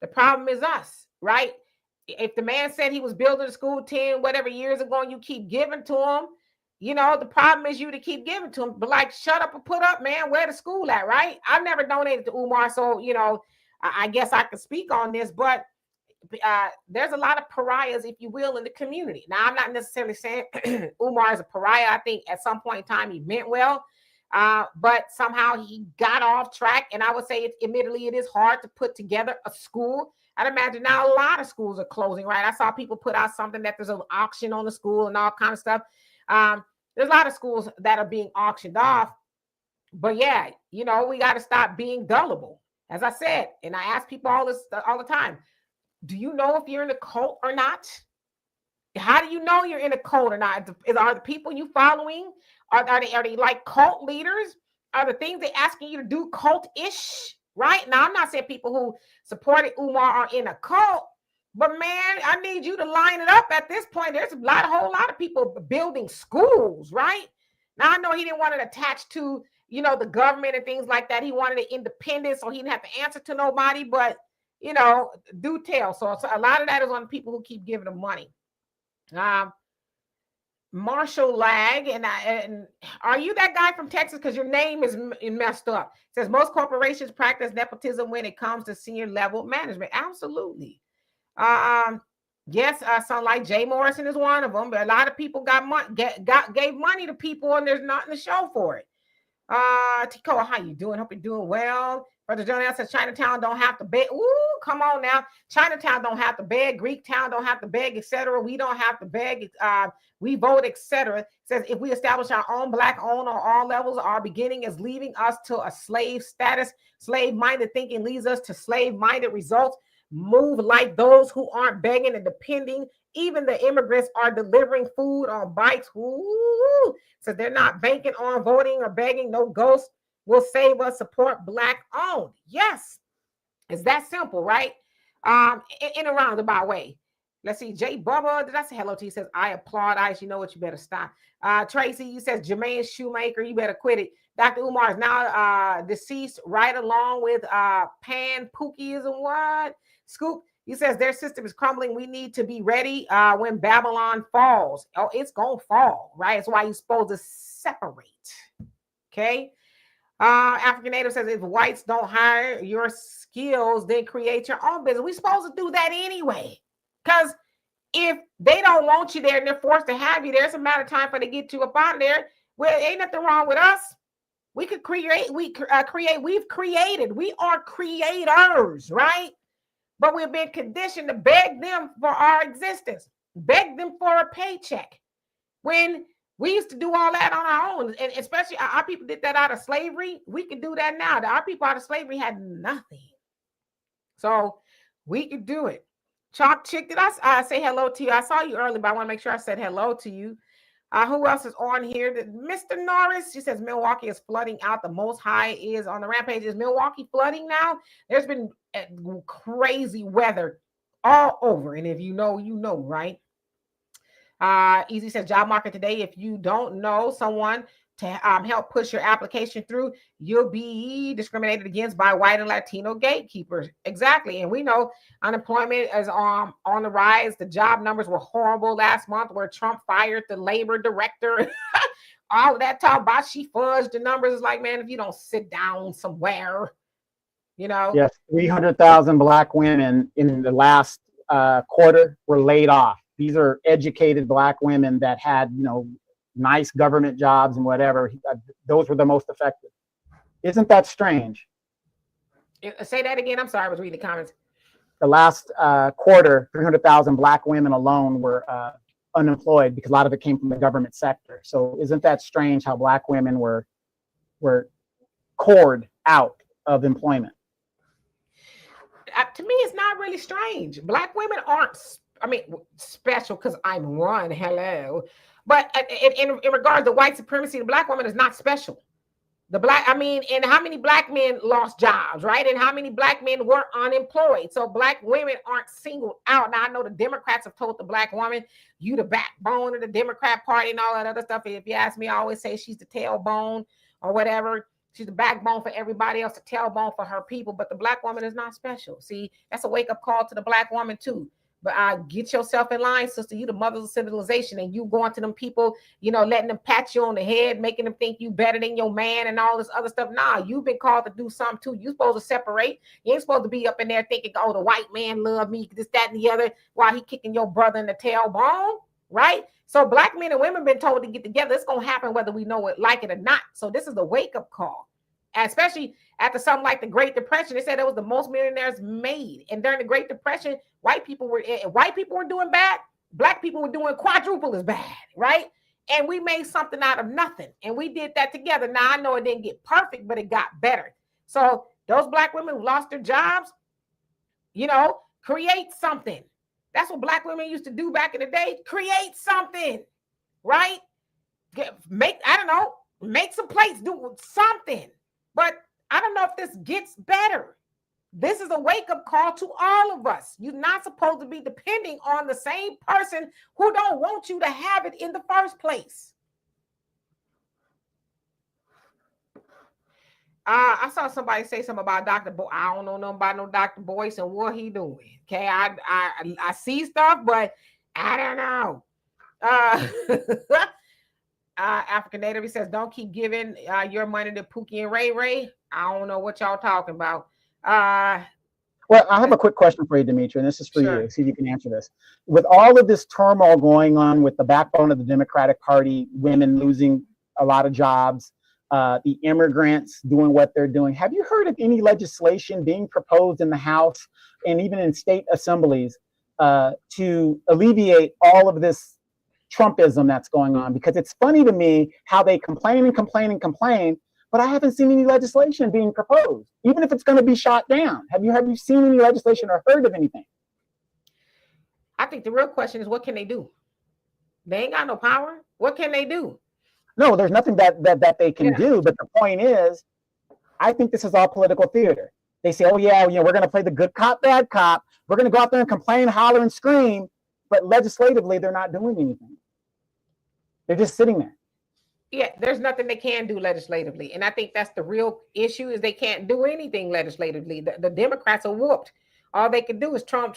The problem is us, right? If the man said he was building a school 10 whatever years ago and you keep giving to him, the problem is you to keep giving to him. But shut up and put up, man. Where the school at, right? I've never donated to Umar, so I guess I can speak on this. But there's a lot of pariahs, if you will, in the community. Now, I'm not necessarily saying Umar is a pariah. I think at some point in time he meant well, but somehow he got off track. And I would say, admittedly, it is hard to put together a school. I'd imagine now a lot of schools are closing, right? I saw people put out something that there's an auction on the school and all kind of stuff. There's a lot of schools that are being auctioned off. But yeah, we got to stop being gullible. As I said, and I ask people all the time, do you know if you're in a cult or not? How do you know you're in a cult or not? Are the people you following, are they like cult leaders? Are the things they asking you to do cult-ish? Right? Now, I'm not saying people who supported Umar are in a cult, but man, I need you to line it up at this point. There's a whole lot of people building schools, right? Now, I know he didn't want it attached to, the government and things like that. He wanted it independent, so he didn't have to answer to nobody, but, do tell. So a lot of that is on the people who keep giving them money. Marshall Lag, and are you that guy from Texas? Because your name is messed up. It says most corporations practice nepotism when it comes to senior level management. Absolutely. Yes, sound like Jay Morrison is one of them, but a lot of people gave money to people, and there's nothing to show for it. Tico, how you doing? Hope you're doing well. Brother John says Chinatown don't have to beg. Ooh, come on now. Chinatown don't have to beg. Greek town don't have to beg, etc. We don't have to beg. We vote, etc. Says if we establish our own black owned on all levels, our beginning is leaving us to a slave status. Slave-minded thinking leads us to slave-minded results. Move like those who aren't begging and depending. Even the immigrants are delivering food on bikes. Ooh. So they're not banking on voting or begging. No ghost will save us. Support black owned. Yes. It's that simple, right? In a roundabout way. Let's see. Jay Bubba, did I say hello to you? He says, I applaud Ice. You know what? You better stop. Tracy, you says Jermaine Shoemaker, you better quit it. Dr. Umar is now deceased right along with Pan Pookie is a what? Scoop, he says their system is crumbling. We need to be ready when Babylon falls. Oh, it's going to fall, right? That's why you're supposed to separate. Okay. African Native says if whites don't hire your skills, then create your own business. We're supposed to do that anyway. Because if they don't want you there and they're forced to have you there, it's a matter of time for they get you up out of there. Well, ain't nothing wrong with us. We could create, we've created, we are creators, right? But we've been conditioned to beg them for our existence, beg them for a paycheck. When we used to do all that on our own, and especially our people did that out of slavery. We can do that now. Our people out of slavery had nothing. So we could do it. Chalk Chick, did I say hello to you? I saw you earlier, but I want to make sure I said hello to you. Who else is on here? Mr. Norris, she says Milwaukee is flooding out. The Most High is on the rampage. Is Milwaukee flooding now? There's been crazy weather all over. And if you know, you know, right? Easy says job market today. If you don't know someone to help push your application through, you'll be discriminated against by white and Latino gatekeepers. Exactly. And we know unemployment is on the rise. The job numbers were horrible last month where Trump fired the labor director. All that talk about she fudged the numbers is like, man, if you don't sit down somewhere, you know. Yes, 300,000 black women in the last quarter were laid off. These are educated black women that had, nice government jobs and whatever. Those were the most affected. Isn't that strange? Say that again. I'm sorry, I was reading the comments. The last quarter, 300,000 black women alone were unemployed because a lot of it came from the government sector. So isn't that strange how black women were cored out of employment? To me, it's not really strange. Black women aren't, special because I'm one. Hello. But in regards to white supremacy, the black woman is not special. And how many black men lost jobs, right? And how many black men were unemployed? So black women aren't singled out. Now, I know the Democrats have told the black woman, you the backbone of the Democrat Party and all that other stuff. If you ask me, I always say she's the tailbone or whatever. She's the backbone for everybody else, the tailbone for her people. But the black woman is not special. See, that's a wake-up call to the black woman, too. But get yourself in line, sister. You the mothers of civilization, and you going to them people, letting them pat you on the head, making them think you better than your man and all this other stuff. Nah, you've been called to do something too. You supposed to separate. You ain't supposed to be up in there thinking, oh, the white man love me, this, that, and the other, while he kicking your brother in the tailbone, right? So black men and women been told to get together. It's going to happen whether we know it, like it or not. So this is the wake-up call. Especially after something like the Great Depression. They said it was the most millionaires made. And during the Great Depression, white people were doing bad. Black people were doing quadruple as bad, right? and we made something out of nothing. And we did that together. Now, I know it didn't get perfect, but it got better. So those Black women who lost their jobs, create something. That's what Black women used to do back in the day. Create something, right? Make some plates, do something. But I don't know if this gets better. This is a wake-up call to all of us. You're not supposed to be depending on the same person who don't want you to have it in the first place. I saw somebody say something about Dr. Boy. I don't know nothing about no Dr. Boyce and what he doing. Okay, I see stuff, but I don't know. African Native, he says, don't keep giving your money to Pookie and Ray Ray. I don't know what y'all talking about. Well, I have a quick question for you, Demetri, and this is for Sure. you. See if you can answer this. With all of this turmoil going on with the backbone of the Democratic Party, women losing a lot of jobs, the immigrants doing what they're doing, have you heard of any legislation being proposed in the House and even in state assemblies to alleviate all of this Trumpism that's going on? Because it's funny to me how they complain and complain and complain, but I haven't seen any legislation being proposed, even if it's going to be shot down. Have you seen any legislation or heard of anything? I think the real question is, what can they do? They ain't got no power. What can they do? No, there's nothing that they can do. But the point is, I think this is all political theater. They say, oh, yeah, we're going to play the good cop, bad cop. We're going to go out there and complain, holler, and scream. But legislatively, they're not doing anything. They're just sitting there. Yeah, there's nothing they can do legislatively. And I think that's the real issue, is they can't do anything legislatively. The Democrats are whooped. All they can do is Trump,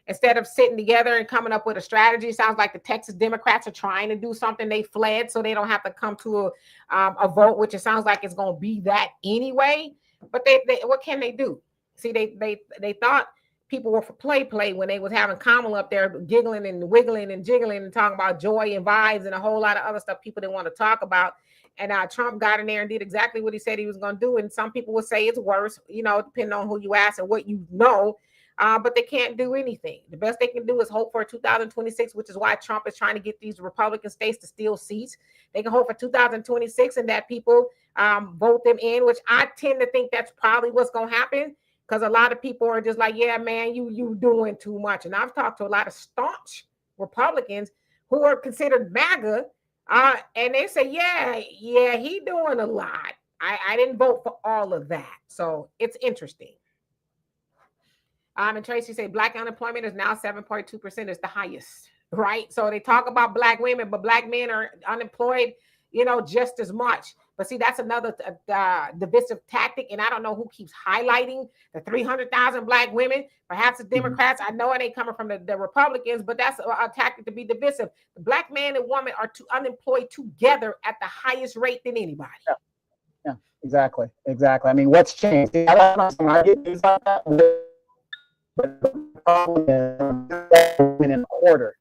instead of sitting together and coming up with a strategy. Sounds like the Texas Democrats are trying to do something. They fled so they don't have to come to a vote, which it sounds like it's going to be that anyway. But they what can they do? See, they thought people were for play when they was having Kamala up there giggling and wiggling and jiggling and talking about joy and vibes and a whole lot of other stuff people didn't want to talk about. And Trump got in there and did exactly what he said he was going to do. And some people would say it's worse, depending on who you ask and what you know. But they can't do anything. The best they can do is hope for 2026, which is why Trump is trying to get these Republican states to steal seats. They can hope for 2026 and that people vote them in, which I tend to think that's probably what's going to happen. Because a lot of people are just like, yeah, man, you doing too much. And I've talked to a lot of staunch Republicans who are considered MAGA, and they say, yeah, he doing a lot. I didn't vote for all of that. So it's interesting. And Tracy said Black unemployment is now 7.2%. It's the highest, right? So they talk about Black women, but Black men are unemployed, just as much. But see, that's another divisive tactic. And I don't know who keeps highlighting the 300,000 Black women. Perhaps the Democrats. I know it ain't coming from the Republicans, but that's a tactic to be divisive. The Black man and woman are unemployed together at the highest rate than anybody. Yeah, exactly. I mean, what's changed? I don't know. I get news like that. But the problem is in a quarter.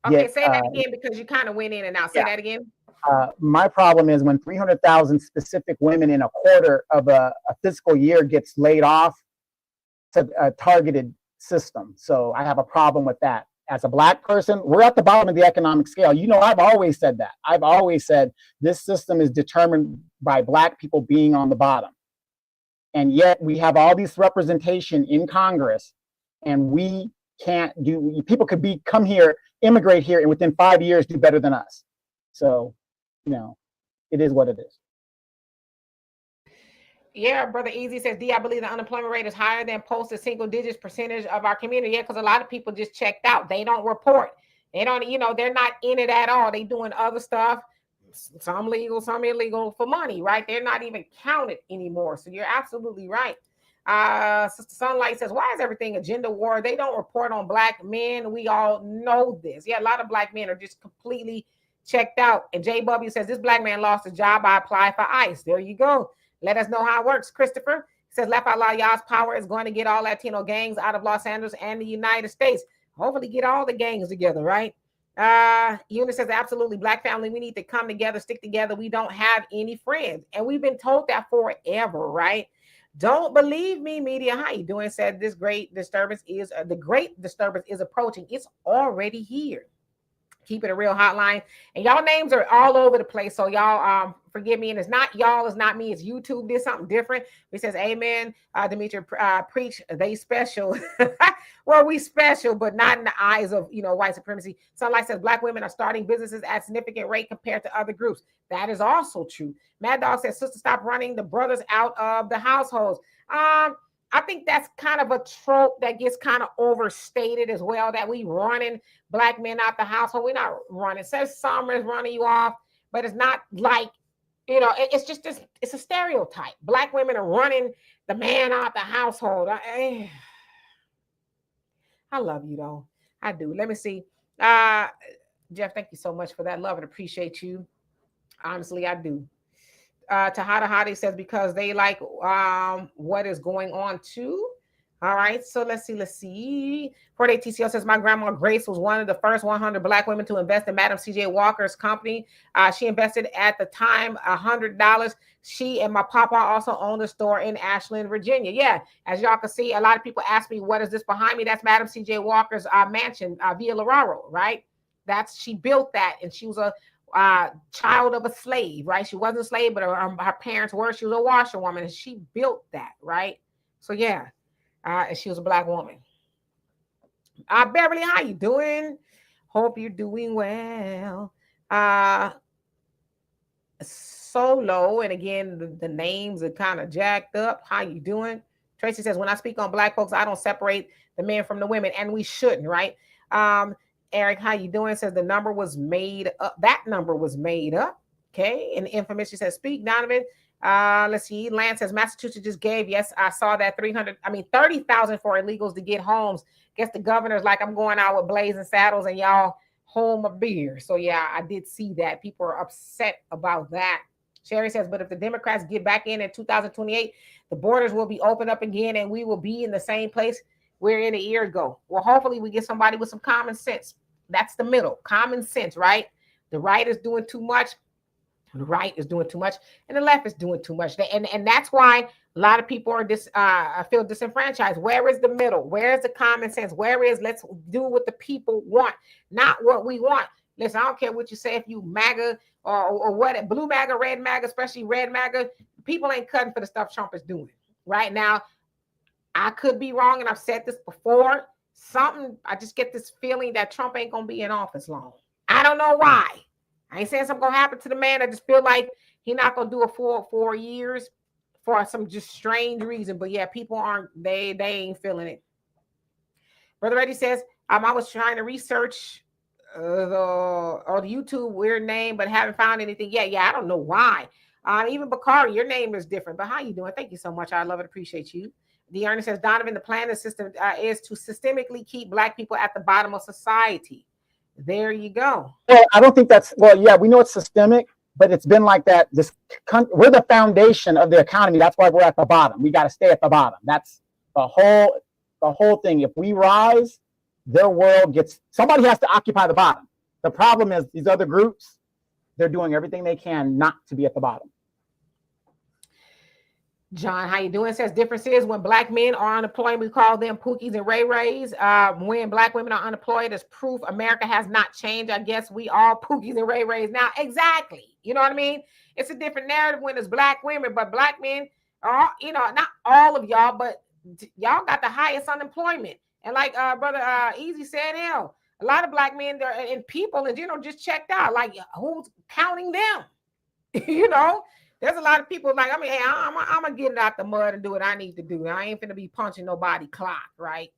Okay, say that again, because you kind of went in and out. Say that again. My problem is when 300,000 specific women in a quarter of a fiscal year gets laid off. It's a targeted system. So I have a problem with that. As a Black person, we're at the bottom of the economic scale. I've always said that. I've always said this system is determined by Black people being on the bottom. And yet we have all this representation in Congress, and we can't do, people could come here, immigrate here, and within 5 years do better than us. So, it is what it is. Yeah, Brother Easy says, I believe the unemployment rate is higher than posted single digits percentage of our community. Yeah, because a lot of people just checked out. They don't report. They don't, they're not in it at all. They doing other stuff, some legal, some illegal for money, right? They're not even counted anymore. So you're absolutely right. Sister Sunlight says, why is everything agenda war? They don't report on Black men. We all know this. Yeah, a lot of Black men are just completely checked out. And J. W says, this Black man lost his job. I applied for ICE. There you go. Let us know how it works. Christopher says, Left Out Loud Y'all's power is going to get all Latino gangs out of Los Angeles and the United States. Hopefully get all the gangs together, right? Eunice says, absolutely. Black family, we need to come together, stick together. We don't have any friends. And we've been told that forever, right? Don't believe me, media. How you doing? Said the great disturbance is approaching. It's already here. Keep it a real hotline. And y'all names are all over the place. So y'all forgive me. And it's not y'all, it's not me, it's YouTube did something different. It says, amen. Dimitri preach, they special. Well, we special, but not in the eyes of white supremacy. Sunlight says black women are starting businesses at a significant rate compared to other groups. That is also true. Mad Dog says, sister, stop running the brothers out of the households. I think that's kind of a trope that gets kind of overstated as well, that we running black men out the household. We're not running. It says Summer is running you off, but it's not like, it's just this, it's a stereotype. Black women are running the man out the household. I love you though. I do. Let me see. Jeff, thank you so much for that love and appreciate you. Honestly, I do. Tahada Hadi says because they like what is going on too. All right, so let's see. 48 TCL says my grandma Grace was one of the first 100 black women to invest in Madam C.J. Walker's company. She invested at the time $100. She and my papa also owned a store in Ashland, Virginia. Yeah, as y'all can see, a lot of people ask me, what is this behind me? That's Madam C.J. Walker's mansion, Villa Lararo, right? She built that, and she was a child of a slave, right? She wasn't a slave, but her parents were. She was a washerwoman, and she built that, right? So yeah, and she was a black woman. Beverly, how you doing? Hope you're doing well. Solo, and again, the names are kind of jacked up. How you doing? Tracy says, when I speak on black folks, I don't separate the men from the women, and we shouldn't, right? Eric, how you doing? Says the number was made up. That number was made up. Okay. And information says, speak, Donovan. Let's see. Lance says Massachusetts just gave. Yes, I saw that 30,000 for illegals to get homes. Guess the governor's like, I'm going out with blazing saddles and y'all hold my beer. So yeah, I did see that. People are upset about that. Sherry says, but if the Democrats get back in 2028, the borders will be opened up again and we will be in the same place we're in a year ago. Well, hopefully we get somebody with some common sense. That's the middle. Common sense, right? The right is doing too much. The right is doing too much. And the left is doing too much. And that's why a lot of people are feel disenfranchised. Where is the middle? Where is the common sense? Where is let's do what the people want, not what we want. Listen, I don't care what you say, if you MAGA or what, blue MAGA, red MAGA, especially red MAGA, people ain't cutting for the stuff Trump is doing right now. I could be wrong, and I've said this before. I just get this feeling that Trump ain't gonna be in office long. I don't know why. I ain't saying something gonna happen to the man. I just feel like he's not gonna do a full 4 years for some just strange reason. But yeah, people they ain't feeling it. Brother Reddy says, I was trying to research the YouTube weird name, but haven't found anything yet. Yeah, I don't know why. Even Bakari, your name is different. But how you doing? Thank you so much. I love it. Appreciate you. The Ernest says, Donovan, the plan of the system is to systemically keep black people at the bottom of society. There you go. Well, I don't think that's, well, yeah, we know it's systemic, but it's been like that. We're the foundation of the economy. That's why we're at the bottom. We got to stay at the bottom. That's the whole thing. If we rise, their world somebody has to occupy the bottom. The problem is these other groups, they're doing everything they can not to be at the bottom. John, how you doing? Says difference is when black men are unemployed, we call them Pookies and Ray Rays. When black women are unemployed, is proof America has not changed. I guess we all Pookies and Ray Rays now. Exactly. You know what I mean? It's a different narrative when it's black women, but black men are, not all of y'all, but y'all got the highest unemployment. And like Brother Easy said, hell, a lot of black men and people in general just checked out. Like, who's counting them? There's a lot of people like, hey, I'm going to get it out the mud and do what I need to do. I ain't finna be punching nobody clock, right?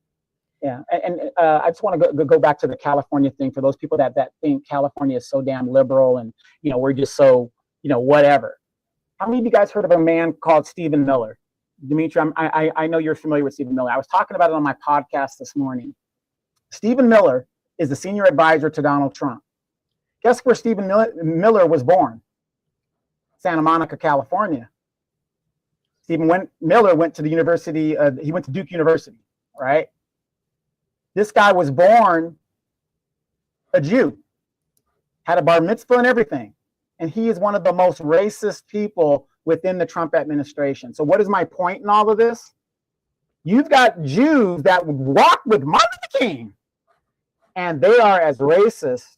Yeah, and I just want to go back to the California thing for those people that think California is so damn liberal and, we're just so, whatever. How many of you guys heard of a man called Stephen Miller? Dimitri, I know you're familiar with Stephen Miller. I was talking about it on my podcast this morning. Stephen Miller is the senior advisor to Donald Trump. Guess where Stephen Miller was born? Santa Monica, California. Stephen Miller went to the university. He went to Duke University, right? This guy was born a Jew, had a bar mitzvah and everything. And he is one of the most racist people within the Trump administration. So what is my point in all of this? You've got Jews that walk with Martin Luther King, and they are as racist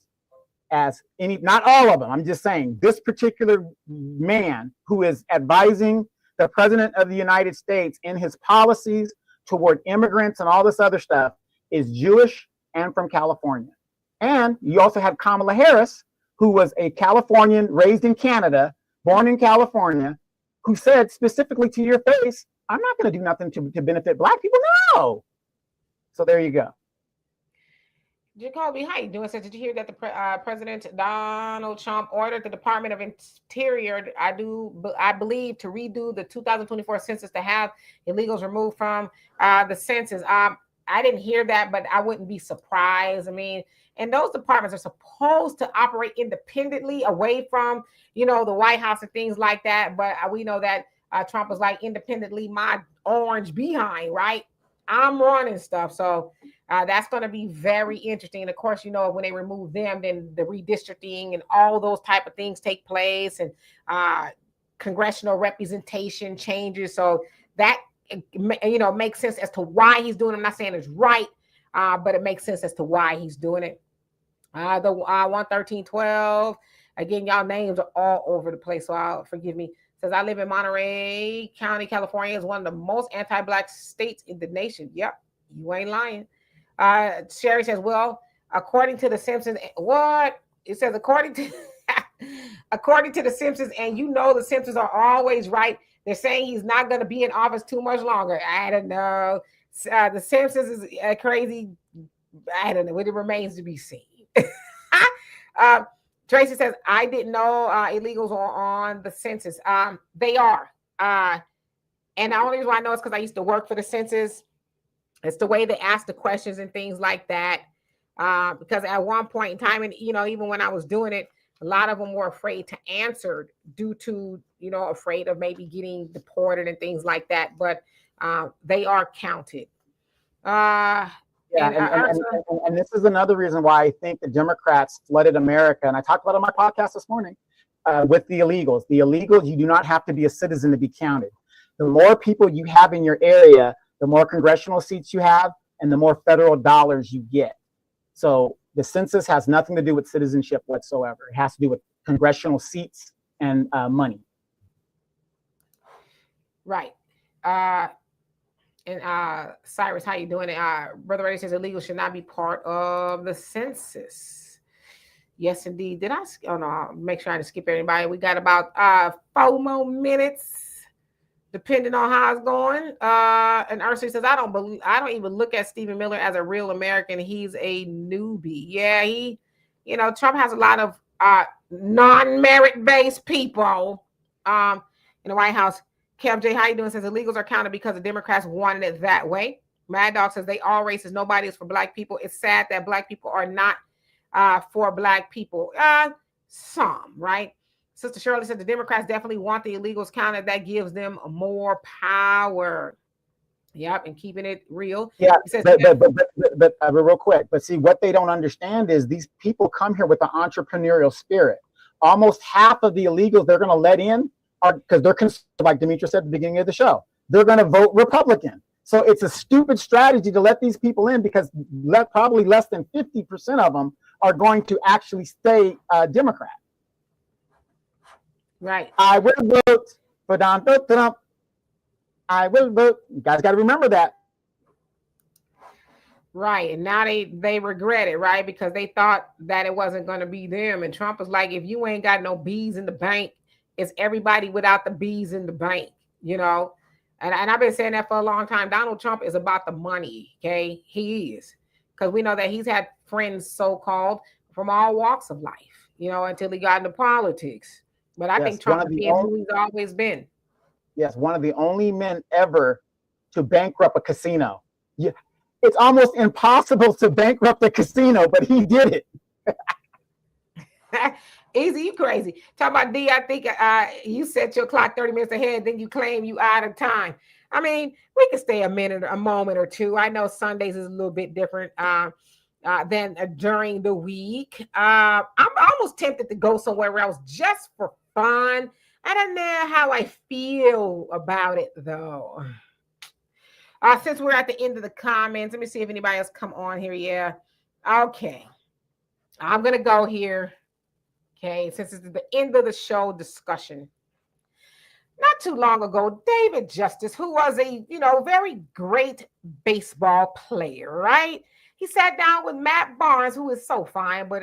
as any, not all of them. I'm just saying this particular man who is advising the president of the United States in his policies toward immigrants and all this other stuff is Jewish and from California. And you also have Kamala Harris, who was a Californian raised in Canada, born in California, who said specifically to your face, I'm not going to do nothing to benefit Black people. No. So there you go. Jacoby, how you doing? So did you hear that the President Donald Trump ordered the Department of Interior, I believe, to redo the 2024 census to have illegals removed from the census? I didn't hear that, but I wouldn't be surprised. I mean, and those departments are supposed to operate independently away from, the White House and things like that. But we know that Trump was like, independently my orange behind, right? I'm running stuff. So that's going to be very interesting. And of course, when they remove them, then the redistricting and all those type of things take place, and congressional representation changes. So that, makes sense as to why he's doing it. I'm not saying it's right, but it makes sense as to why he's doing it. The 11312, again, y'all names are all over the place. So forgive me. Says, I live in Monterey County, California. Is one of the most anti-Black states in the nation. Yep, you ain't lying. Sherry says, well, according to the Simpsons, what? It says, according to the Simpsons, and the Simpsons are always right. They're saying he's not going to be in office too much longer. I don't know. The Simpsons is crazy. I don't know. It remains to be seen. Tracy says, I didn't know illegals are on the census. They are. And the only reason why I know is because I used to work for the census. It's the way they ask the questions and things like that. Because at one point in time, and even when I was doing it, a lot of them were afraid to answer due to, afraid of maybe getting deported and things like that. But they are counted. And this is another reason why I think the Democrats flooded America. And I talked about it on my podcast this morning with the illegals. The illegals, you do not have to be a citizen to be counted. The more people you have in your area, the more congressional seats you have, and the more federal dollars you get. So the census has nothing to do with citizenship whatsoever. It has to do with congressional seats and money. Right. And Cyrus, how you doing? Brother Ray says illegal should not be part of the census. Yes, indeed. Did I? Oh no, I'll make sure I didn't skip anybody. We got about 4 more minutes, depending on how it's going. And Ursula says, I don't even look at Stephen Miller as a real American. He's a newbie. Yeah, Trump has a lot of non-merit based people in the White House. Kev J, how you doing? Says illegals are counted because the Democrats wanted it that way. Mad Dog says they all racist. Nobody is for Black people. It's sad that Black people are not for Black people. Some, right? Sister Shirley said the Democrats definitely want the illegals counted. That gives them more power. Yep, and keeping it real. Yeah, says, but real quick. But see, what they don't understand is these people come here with an entrepreneurial spirit. Almost half of the illegals they're going to let in because they're like Demetra said at the beginning of the show, they're going to vote Republican. So it's a stupid strategy to let these people in because probably less than 50% of them are going to actually stay Democrat. Right. I will vote for Donald Trump. I will vote. You guys got to remember that. Right. And now they regret it, right? Because they thought that it wasn't going to be them. And Trump was like, if you ain't got no B's in the bank, it's everybody without the B's in the bank, And I've been saying that for a long time. Donald Trump is about the money, okay? He is. Because we know that he's had friends, so-called, from all walks of life, until he got into politics. But I think Trump is being who he's always been. Yes, one of the only men ever to bankrupt a casino. Yeah, it's almost impossible to bankrupt a casino, but he did it. Easy, you crazy. Talk about D, I think you set your clock 30 minutes ahead, then you claim you out of time. I mean, we can stay a moment or two. I know Sundays is a little bit different than during the week. I'm almost tempted to go somewhere else just for fun. I don't know how I feel about it, though. Since we're at the end of the comments, let me see if anybody else come on here. Yeah. Okay. I'm going to go here. Okay, since it's the end of the show discussion. Not too long ago, David Justice, who was a, very great baseball player, right? He sat down with Matt Barnes, who is so fine, but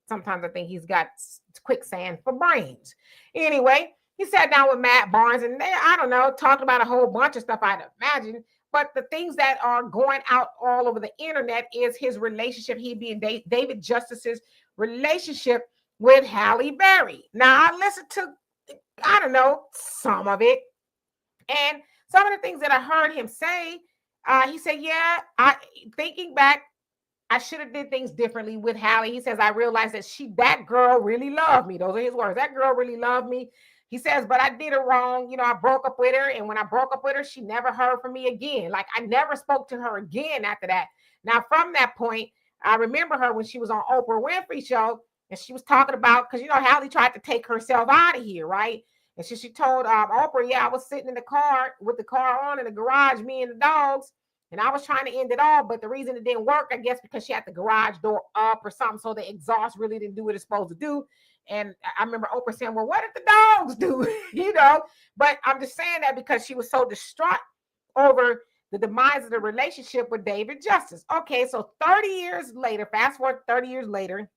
sometimes I think he's got quicksand for brains. Anyway, he sat down with Matt Barnes and they, I don't know, talked about a whole bunch of stuff, I'd imagine. But the things that are going out all over the internet is his relationship, he being David Justice's relationship with Halle Berry. Now, I listened to, I don't know, some of it. And some of the things that I heard him say, he said, yeah, thinking back, I should have did things differently with Halle. He says, I realized that girl really loved me. Those are his words. That girl really loved me. He says, but I did it wrong. I broke up with her. And when I broke up with her, she never heard from me again. Like I never spoke to her again after that. Now, from that point, I remember her when she was on Oprah Winfrey show. And she was talking about, because, Halle tried to take herself out of here, right? And she told Oprah, yeah, I was sitting in the car with the car on in the garage, me and the dogs. And I was trying to end it all, but the reason it didn't work, I guess, because she had the garage door up or something, so the exhaust really didn't do what it's supposed to do. And I remember Oprah saying, well, what did the dogs do? But I'm just saying that because she was so distraught over the demise of the relationship with David Justice. Okay, so 30 years later, fast forward 30 years later,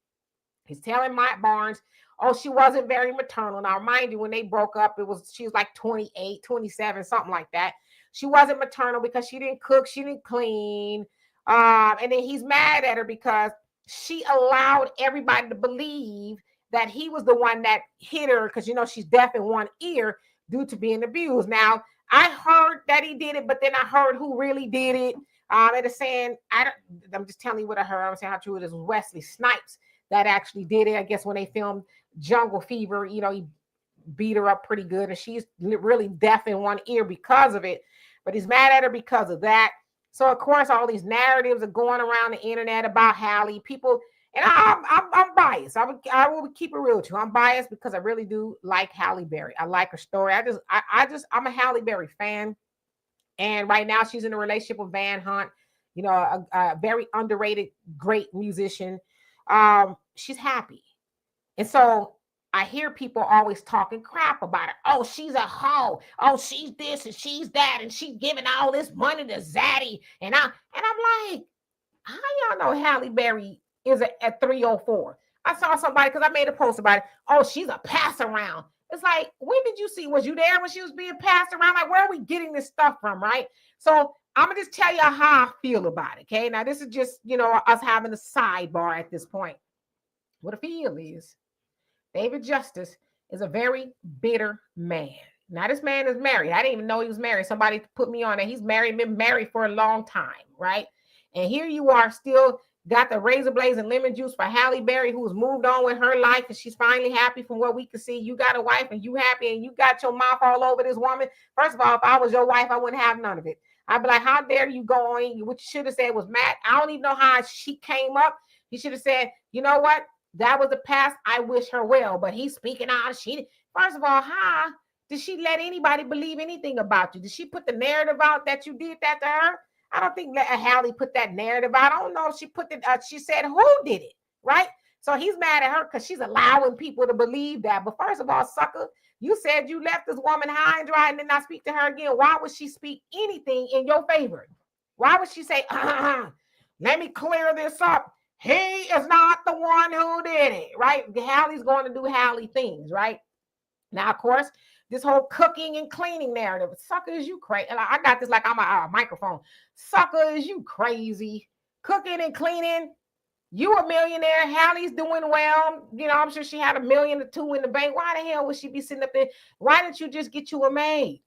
he's telling Matt Barnes, oh, she wasn't very maternal. Now, mind you, when they broke up, she was like 28, 27, something like that. She wasn't maternal because she didn't cook, she didn't clean. And then he's mad at her because she allowed everybody to believe that he was the one that hit her because, she's deaf in one ear due to being abused. Now, I heard that he did it, but then I heard who really did it. And it's saying, I'm just telling you what I heard. I'm saying how true it is. Wesley Snipes that actually did it. I guess when they filmed Jungle Fever, he beat her up pretty good, and she's really deaf in one ear because of it. But he's mad at her because of that. So of course, all these narratives are going around the internet about Halle. People, and I'm biased. I will keep it real with you. I'm biased because I really do like Halle Berry. I like her story. I'm a Halle Berry fan. And right now she's in a relationship with Van Hunt, a very underrated, great musician. She's happy. And so I hear people always talking crap about her. Oh, she's a hoe. Oh, she's this and she's that, and she's giving all this money to Zaddy. And I'm like, how y'all know Halle Berry is at 304? I saw somebody, because I made a post about it. Oh, she's a pass around. It's like, when did you see? Was you there when she was being passed around? Like, where are we getting this stuff from, right? So I'm gonna just tell y'all how I feel about it. Okay. Now, this is just, us having a sidebar at this point. What I feel is, David Justice is a very bitter man. Now, this man is married. I didn't even know he was married. Somebody put me on it. He's married, been married for a long time, right? And here you are, still got the razor blades and lemon juice for Halle Berry, who's moved on with her life, and she's finally happy from what we can see. You got a wife, and you happy, and you got your mouth all over this woman. First of all, if I was your wife, I wouldn't have none of it. I'd be like, how dare you go on? What you should have said was, Matt, I don't even know how she came up. He should have said, you know what? That was the past. I wish her well, but he's speaking out. First of all, how did she let anybody believe anything about you? Did she put the narrative out that you did that to her? I don't think Halle put that narrative out. I don't know if she put she said who did it, right? So he's mad at her because she's allowing people to believe that. But first of all, sucker, you said you left this woman high and dry and did not speak to her again. Why would she speak anything in your favor? Why would she say, let me clear this up? He is not the one who did it, right? Halle's going to do Halle things, right? Now, of course, this whole cooking and cleaning narrative, sucker, is you crazy? I got this like I'm a microphone. Sucker, is you crazy? Cooking and cleaning, you a millionaire. Halle's doing well. I'm sure she had $1 million or $2 million in the bank. Why the hell would she be sitting up there? Why didn't you just get you a maid?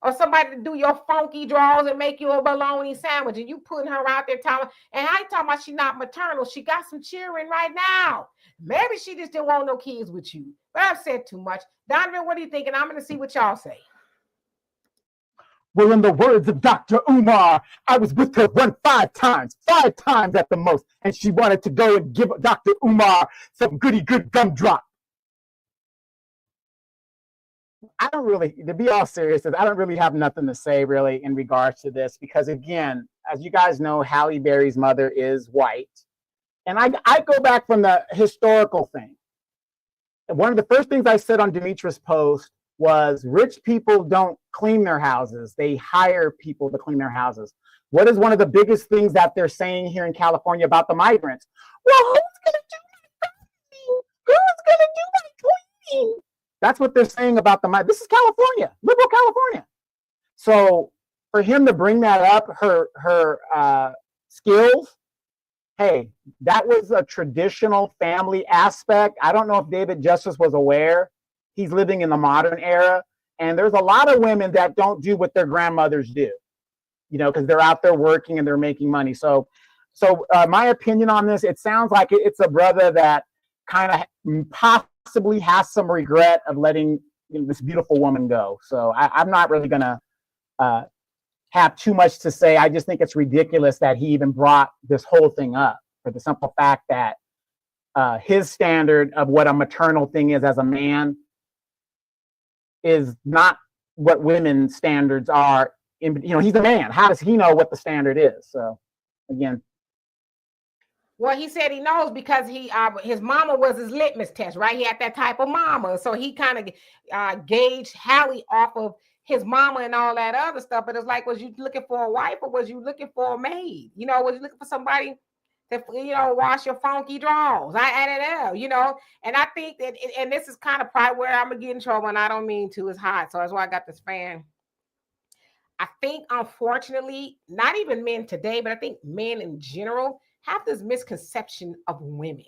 Or somebody to do your funky draws and make you a bologna sandwich, and you putting her out there talking, and I ain't talking about she not maternal. She got some cheering right now. Maybe she just didn't want no kids with you. But I've said too much. Donovan, what are you thinking? I'm going to see what y'all say. Well, in the words of Dr. Umar, I was with her 5 times at the most, and she wanted to go and give Dr. Umar some goody good gumdrop. I don't really, to be all serious, I don't really have nothing to say really in regards to this, because again, as you guys know, Halle Berry's mother is white. And I go back from the historical thing. one of the first things I said on Demetra's post was rich people don't clean their houses. They hire people to clean their houses. What is one of the biggest things that they're saying here in California about the migrants? Well, who's going to do my cleaning? Who's going to do my cleaning? That's what they're saying about the migrants. This is California, liberal California. So for him to bring that up, her skills, hey, that was a traditional family aspect. I don't know if David Justice was aware. He's living in the modern era. And there's a lot of women that don't do what their grandmothers do, you know, because they're out there working and they're making money. So my opinion on this, it sounds like it's a brother that kind of possibly has some regret of letting, you know, this beautiful woman go. So I'm not really going to have too much to say. I just think it's ridiculous that he even brought this whole thing up, for the simple fact that his standard of what a maternal thing is as a man is not what women's standards are. You know, he's a man. How does he know what the standard is? So again. Well, he said he knows because his mama was his litmus test, right? He had that type of mama. So he kind of gauged Hallie off of his mama and all that other stuff. But it's like, was you looking for a wife or was you looking for a maid? You know, was you looking for somebody to, you know, wash your funky drawers? I added L, you know, and I think that, and this is kind of probably where I'm gonna get in trouble, and I don't mean to. It's hot, so that's why I got this fan. I think, unfortunately, not even men today, but I think men in general have this misconception of women,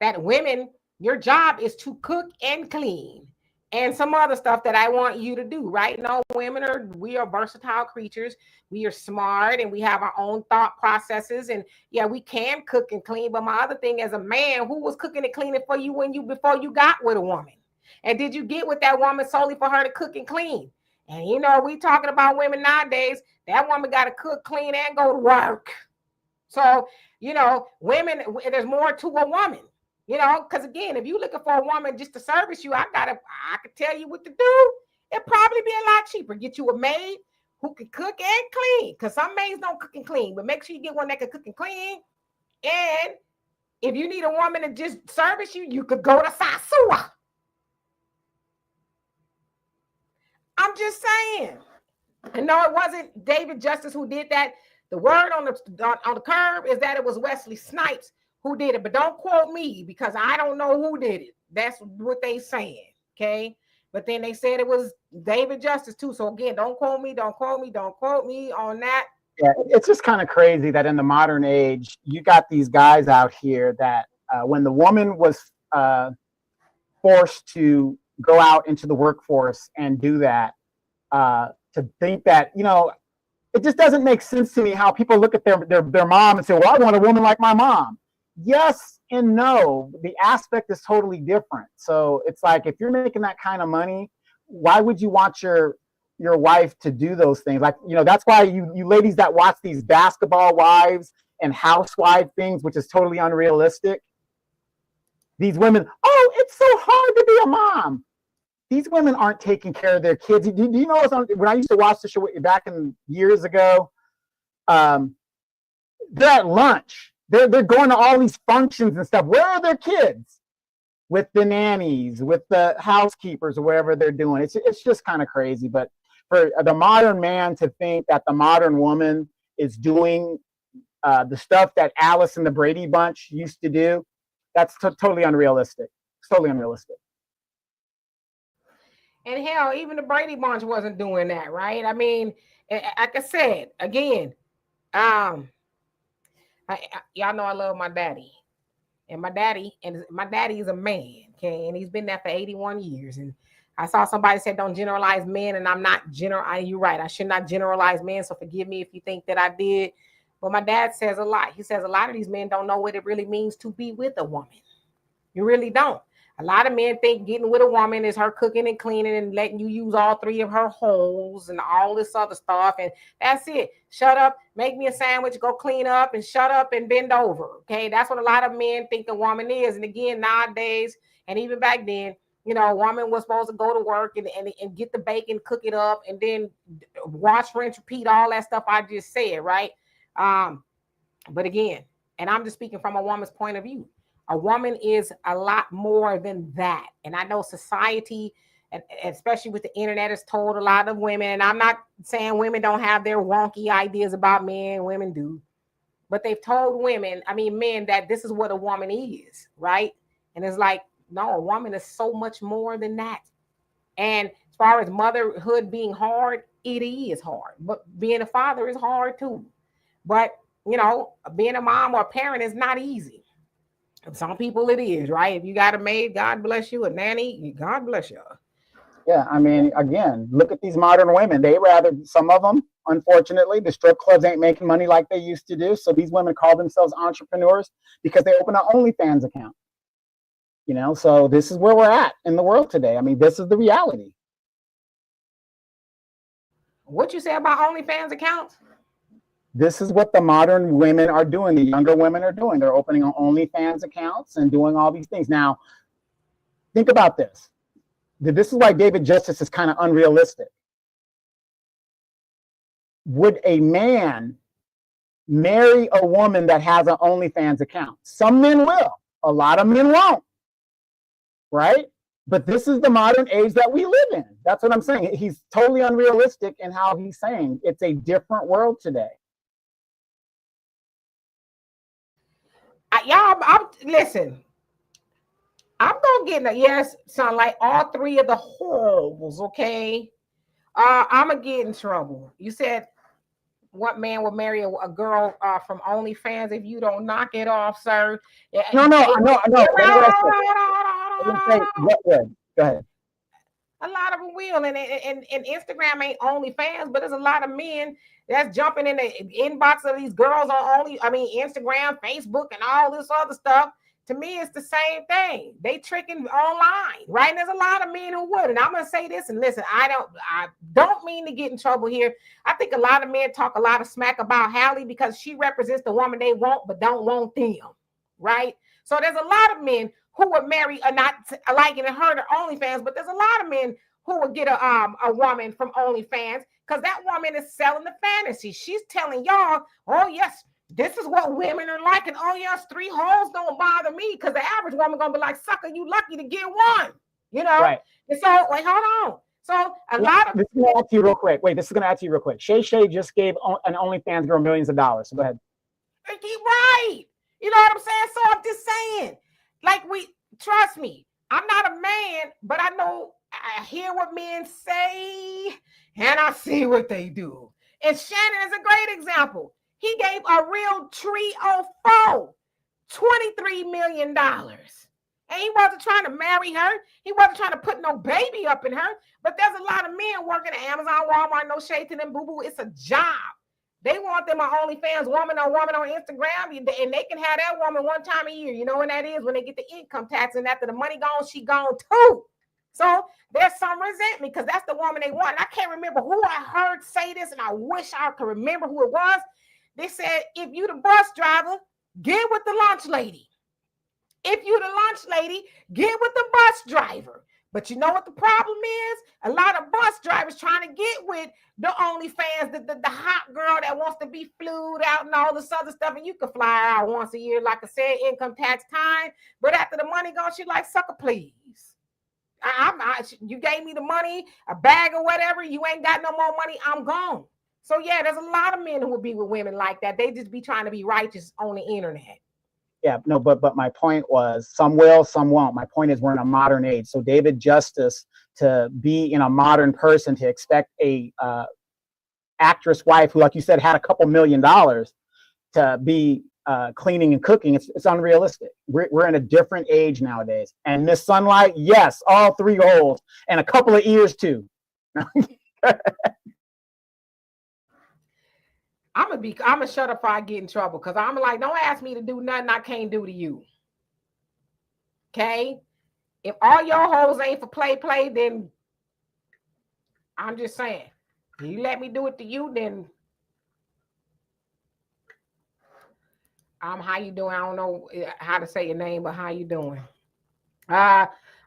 that women, your job is to cook and clean and some other stuff that I want you to do, right? No, we are versatile creatures. We are smart and we have our own thought processes. And yeah, we can cook and clean. But my other thing, as a man, who was cooking and cleaning for you before you got with a woman? And did you get with that woman solely for her to cook and clean? And you know, we talking about women nowadays, that woman got to cook, clean, and go to work. So, you know, women, there's more to a woman, you know, because again, if you're looking for a woman just to service you, I could tell you what to do. It'd probably be a lot cheaper. Get you a maid who can cook and clean, because some maids don't cook and clean, but make sure you get one that can cook and clean. And if you need a woman to just service you, you could go to Sasua. I'm just saying. And no, it wasn't David Justice who did that. The word on the curb is that it was Wesley Snipes who did it. But don't quote me because I don't know who did it. That's what they saying, okay? But then they said it was David Justice too. So again, don't quote me on that. Yeah, it's just kind of crazy that in the modern age, you got these guys out here that when the woman was forced to go out into the workforce and do that, to think that, you know, it just doesn't make sense to me how people look at their mom and say, well, I want a woman like my mom. Yes and no. The aspect is totally different. So it's like, if you're making that kind of money, why would you want your wife to do those things? Like, you know, that's why you ladies that watch these basketball wives and housewife things, which is totally unrealistic. These women, oh, it's so hard to be a mom. These women aren't taking care of their kids. Do you know when I used to watch the show back in years ago, they're at lunch. They're going to all these functions and stuff. Where are their kids? With the nannies, with the housekeepers, or whatever they're doing. It's just kind of crazy. But for the modern man to think that the modern woman is doing the stuff that Alice and the Brady Bunch used to do, that's totally unrealistic. It's totally unrealistic. And hell, even the Brady Bunch wasn't doing that, right? I mean, like I said, again, y'all know I love my daddy. And my daddy is a man, okay? And he's been there for 81 years. And I saw somebody said, don't generalize men, and I'm not you're right. I should not generalize men, so forgive me if you think that I did. But my dad says a lot. He says a lot of these men don't know what it really means to be with a woman. You really don't. A lot of men think getting with a woman is her cooking and cleaning and letting you use all three of her holes and all this other stuff. And that's it. Shut up, make me a sandwich, go clean up, and shut up and bend over. Okay, that's what a lot of men think a woman is. And again, nowadays, and even back then, you know, a woman was supposed to go to work and get the bacon, cook it up, and then wash, rinse, repeat, all that stuff I just said, right? But again, and I'm just speaking from a woman's point of view. A woman is a lot more than that. And I know society, and especially with the internet, has told a lot of women, and I'm not saying women don't have their wonky ideas about men, women do, but they've told women, I mean, men, that this is what a woman is, right? And it's like, no, a woman is so much more than that. And as far as motherhood being hard, it is hard. But being a father is hard too. But, being a mom or a parent is not easy. Some people it is, right? If you got a maid, God bless you. A nanny, God bless you. Yeah, I mean, again, look at these modern women. Some of them, unfortunately, the strip clubs ain't making money like they used to do. So these women call themselves entrepreneurs because they open an OnlyFans account. So this is where we're at in the world today. I mean, this is the reality. What you say about OnlyFans accounts? This is what the modern women are doing. The younger women are doing. They're opening OnlyFans accounts and doing all these things. Now, think about this. This is why David Justice is kind of unrealistic. Would a man marry a woman that has an OnlyFans account? Some men will. A lot of men won't. Right? But this is the modern age that we live in. That's what I'm saying. He's totally unrealistic in how he's saying it's a different world today. Listen. I'm gonna get yes, sound like all three of the horribles, okay? I'm gonna get in trouble. You said what man would marry a girl from OnlyFans if you don't knock it off, sir? No. Go ahead. A lot of them will, and Instagram ain't OnlyFans, but there's a lot of men that's jumping in the inbox of these girls on Instagram, Facebook, and all this other stuff. To me, it's the same thing. They tricking online, right? And there's a lot of men who would. And I'm gonna say this, and listen, I don't mean to get in trouble here. I think a lot of men talk a lot of smack about Hallie because she represents the woman they want, but don't want them, right? So there's a lot of men who would marry not liking her to OnlyFans, but there's a lot of men who would get a woman from OnlyFans because that woman is selling the fantasy. She's telling y'all, oh yes, this is what women are like, and oh yes, 3 holes don't bother me because the average woman gonna be like, sucker, you lucky to get one, Right. And so, wait, hold on. So lot of this is gonna ask you real quick. Wait, this is gonna ask you real quick. Shay just gave an OnlyFans girl millions of dollars. So go ahead. Right. You know what I'm saying? So I'm just saying, trust me, I'm not a man, but I know I hear what men say and I see what they do. And Shannon is a great example. He gave a real 304 $23 million. And he wasn't trying to marry her. He wasn't trying to put no baby up in her. But there's a lot of men working at Amazon, Walmart, no shade to them, boo-boo. It's a job. They want them an OnlyFans woman on Instagram, and they can have that woman one time a year. You know when that is? When they get the income tax, and after the money gone, she gone too. So there's some resentment because that's the woman they want. And I can't remember who I heard say this, and I wish I could remember who it was. They said, if you the bus driver, get with the lunch lady. If you the lunch lady, get with the bus driver. But you know what the problem is? A lot of bus drivers trying to get with the OnlyFans, the hot girl that wants to be flued out and all this other stuff. And you can fly out once a year, like I said, income tax time. But after the money goes, she like, sucker, please. You gave me the money, a bag or whatever. You ain't got no more money. I'm gone. So yeah, there's a lot of men who will be with women like that. They just be trying to be righteous on the internet. Yeah, no, but my point was some will, some won't. My point is we're in a modern age. So David Justice, to be in a modern person, to expect a actress wife who, like you said, had a couple $1 million to be cleaning and cooking, it's unrealistic. We're in a different age nowadays. And Miss Sunlight, yes, all 3 holes and a couple of ears too. I'm gonna shut up if I get in trouble because I'm like, don't ask me to do nothing I can't do to you. Okay? If all your hoes ain't for play, then I'm just saying, if you let me do it to you, then how you doing? I don't know how to say your name, but how you doing?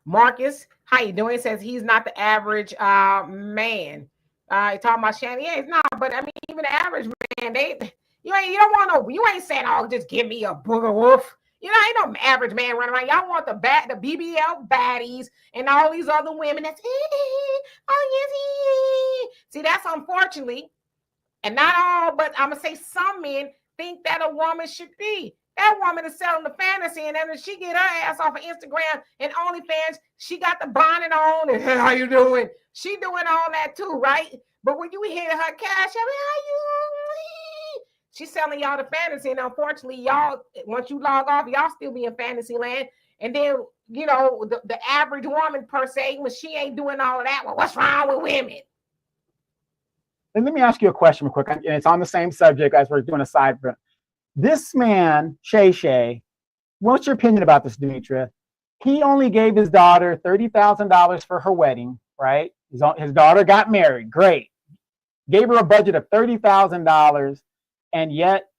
Marcus, how you doing? Says he's not the average man. Talking about Shannon. Yeah, it's not, but I mean, even the average man, you ain't saying, oh, just give me a booger wolf. Ain't no average man running around. Y'all want the BBL baddies and all these other women that's, oh, yes. See, that's unfortunately, and not all, but I'm going to say some men think that a woman should be. That woman is selling the fantasy, and then when she get her ass off of Instagram and OnlyFans, she got the bonnet on, and hey, how you doing? She doing all that too, right? But when you hear her cash, I mean, how you? She's selling y'all the fantasy, and unfortunately, y'all, once you log off, y'all still be in fantasy land. And then, the average woman per se, when she ain't doing all of that, well, what's wrong with women? And let me ask you a question real quick, and it's on the same subject as we're doing a side. This man, Shay, what's your opinion about this, Demetra? He only gave his daughter $30,000 for her wedding, right? His daughter got married, great. Gave her a budget of $30,000, and yet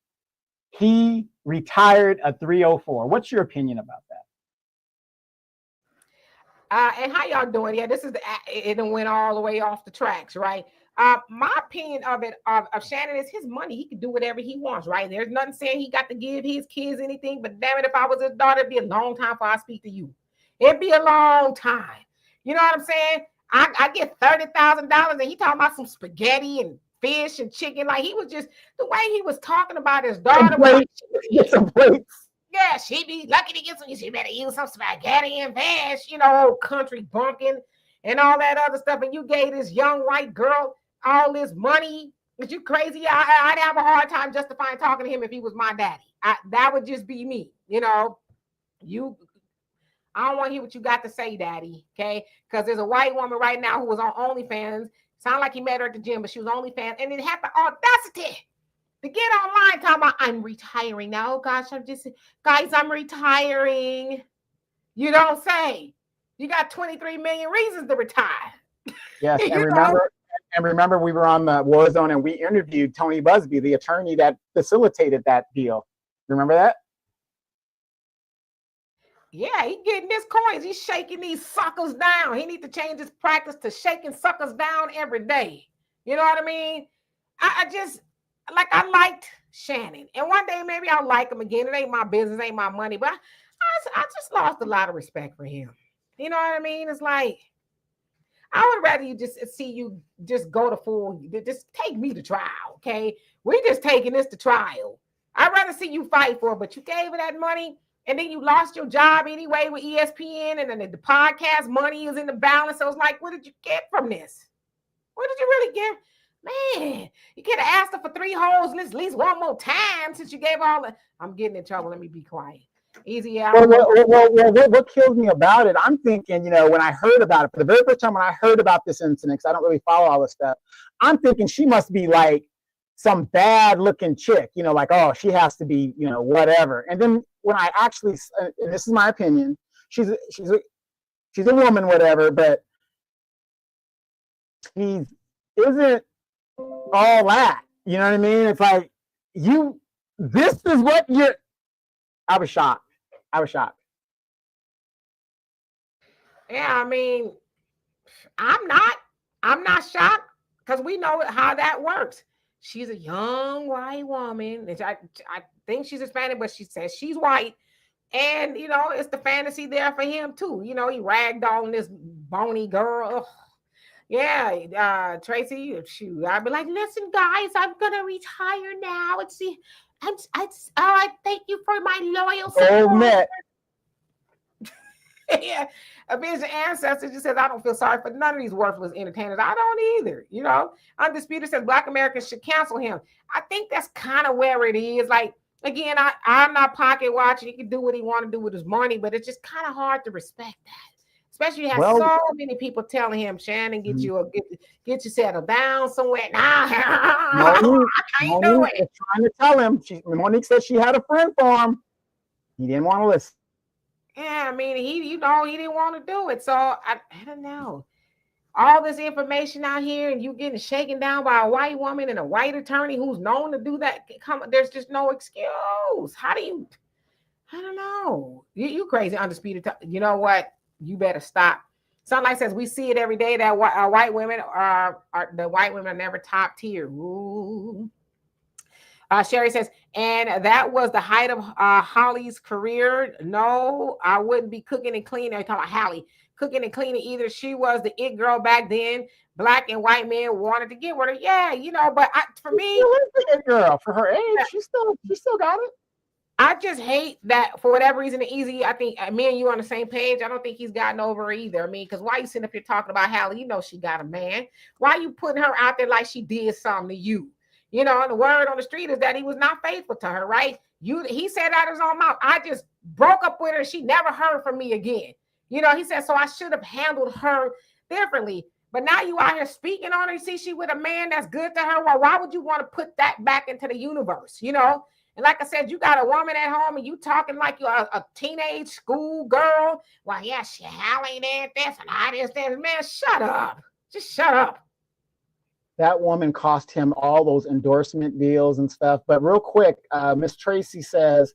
he retired a 304. What's your opinion about that? And how y'all doing? Yeah, this is it went all the way off the tracks, right? My opinion of it, of Shannon, is his money. He can do whatever he wants, right? There's nothing saying he got to give his kids anything, but damn it, if I was his daughter, it'd be a long time before I speak to you. It'd be a long time. You know what I'm saying? I get $30,000 and he talking about some spaghetti and fish and chicken. Like, he was just, the way he was talking about his daughter. Get some plates. Yeah, she be lucky to get some. She better use some spaghetti and fish, old country bumpkin and all that other stuff. And you gave this young white girl all this money. Is you crazy? I'd have a hard time justifying talking to him if he was my daddy. That would just be me. I don't want to hear what you got to say, daddy. Okay, because there's a white woman right now who was on OnlyFans. Sound like he met her at the gym, but she was OnlyFans, and it had the audacity to get online talking about, I'm retiring now. Oh gosh, I'm retiring. You don't say. You got 23 million reasons to retire. Yes, and remember, we were on the War Zone and we interviewed Tony Busby, the attorney that facilitated that deal. Remember that? Yeah, he getting his coins. He's shaking these suckers down. He needs to change his practice to shaking suckers down every day. You know what I mean? I liked Shannon. And one day maybe I'll like him again. It ain't my business, ain't my money. But I just lost a lot of respect for him. You know what I mean? It's like, I would rather you just see you just go to full, just take me to trial, okay? We just taking this to trial. I'd rather see you fight for it, but you gave her that money, and then you lost your job anyway with ESPN, and then the podcast money is in the balance. So it's like, what did you get from this? What did you really get? Man, you could have asked her for 3 holes at least one more time since you gave all the... I'm getting in trouble. Let me be quiet. Easy out. What kills me about it, I'm thinking, when I heard about it, for the very first time when I heard about this incident, because I don't really follow all this stuff, I'm thinking she must be like some bad looking chick, like, oh, she has to be, whatever. And then when I actually, and this is my opinion, she's a woman, whatever, but she isn't all that. You know what I mean? It's like, this is what you're... I was shocked. Yeah, I mean, I'm not shocked, because we know how that works. She's a young white woman. I think she's Hispanic, but she says she's white. And, it's the fantasy there for him too. He ragged on this bony girl. Ugh. Yeah, Tracy, shoot, I'd be like, listen, guys, I'm going to retire now. And see, I thank you for my loyal support. Yeah, a vision ancestor just says, I don't feel sorry for none of these worthless entertainers. I don't either. Undisputed says Black Americans should cancel him. I think that's kind of where it is. Like, again, I'm not pocket watching. He can do what he want to do with his money, but it's just kind of hard to respect that. Especially, you have so many people telling him, Shannon, get you settled down somewhere. Nah, Monique was trying to tell him. Monique said she had a friend for him. He didn't want to listen. Yeah, I mean, he didn't want to do it. So I don't know. All this information out here, and you getting shaken down by a white woman and a white attorney who's known to do that. There's just no excuse. How do you? I don't know. You crazy, Undisputed. You know what? You better stop. Sunlight says we see it every day that white women are the white women are never top tier. Ooh. Sherry says, and that was the height of Holly's career. No, I wouldn't be cooking and cleaning. I'm talking about Holly. Cooking and cleaning either. She was the it girl back then. Black and white men wanted to get with her. Yeah, but for me, She is the it girl for her age. She still got it. I just hate that for whatever reason. Easy, I think me and you on the same page. I don't think he's gotten over her either. I mean, because why you sitting up here talking about Hallie? She got a man. Why you putting her out there like she did something to you? And the word on the street is that he was not faithful to her, right? He said out of his own mouth, I just broke up with her. She never heard from me again. He said, so I should have handled her differently. But now you out here speaking on her. You see, she with a man that's good to her. Well, why would you want to put that back into the universe? And like I said, you got a woman at home and you talking like you're a teenage school girl. Well, yeah, she Hallie and this and I this. Man, shut up. Just shut up. That woman cost him all those endorsement deals and stuff. But real quick, Miss Tracy says,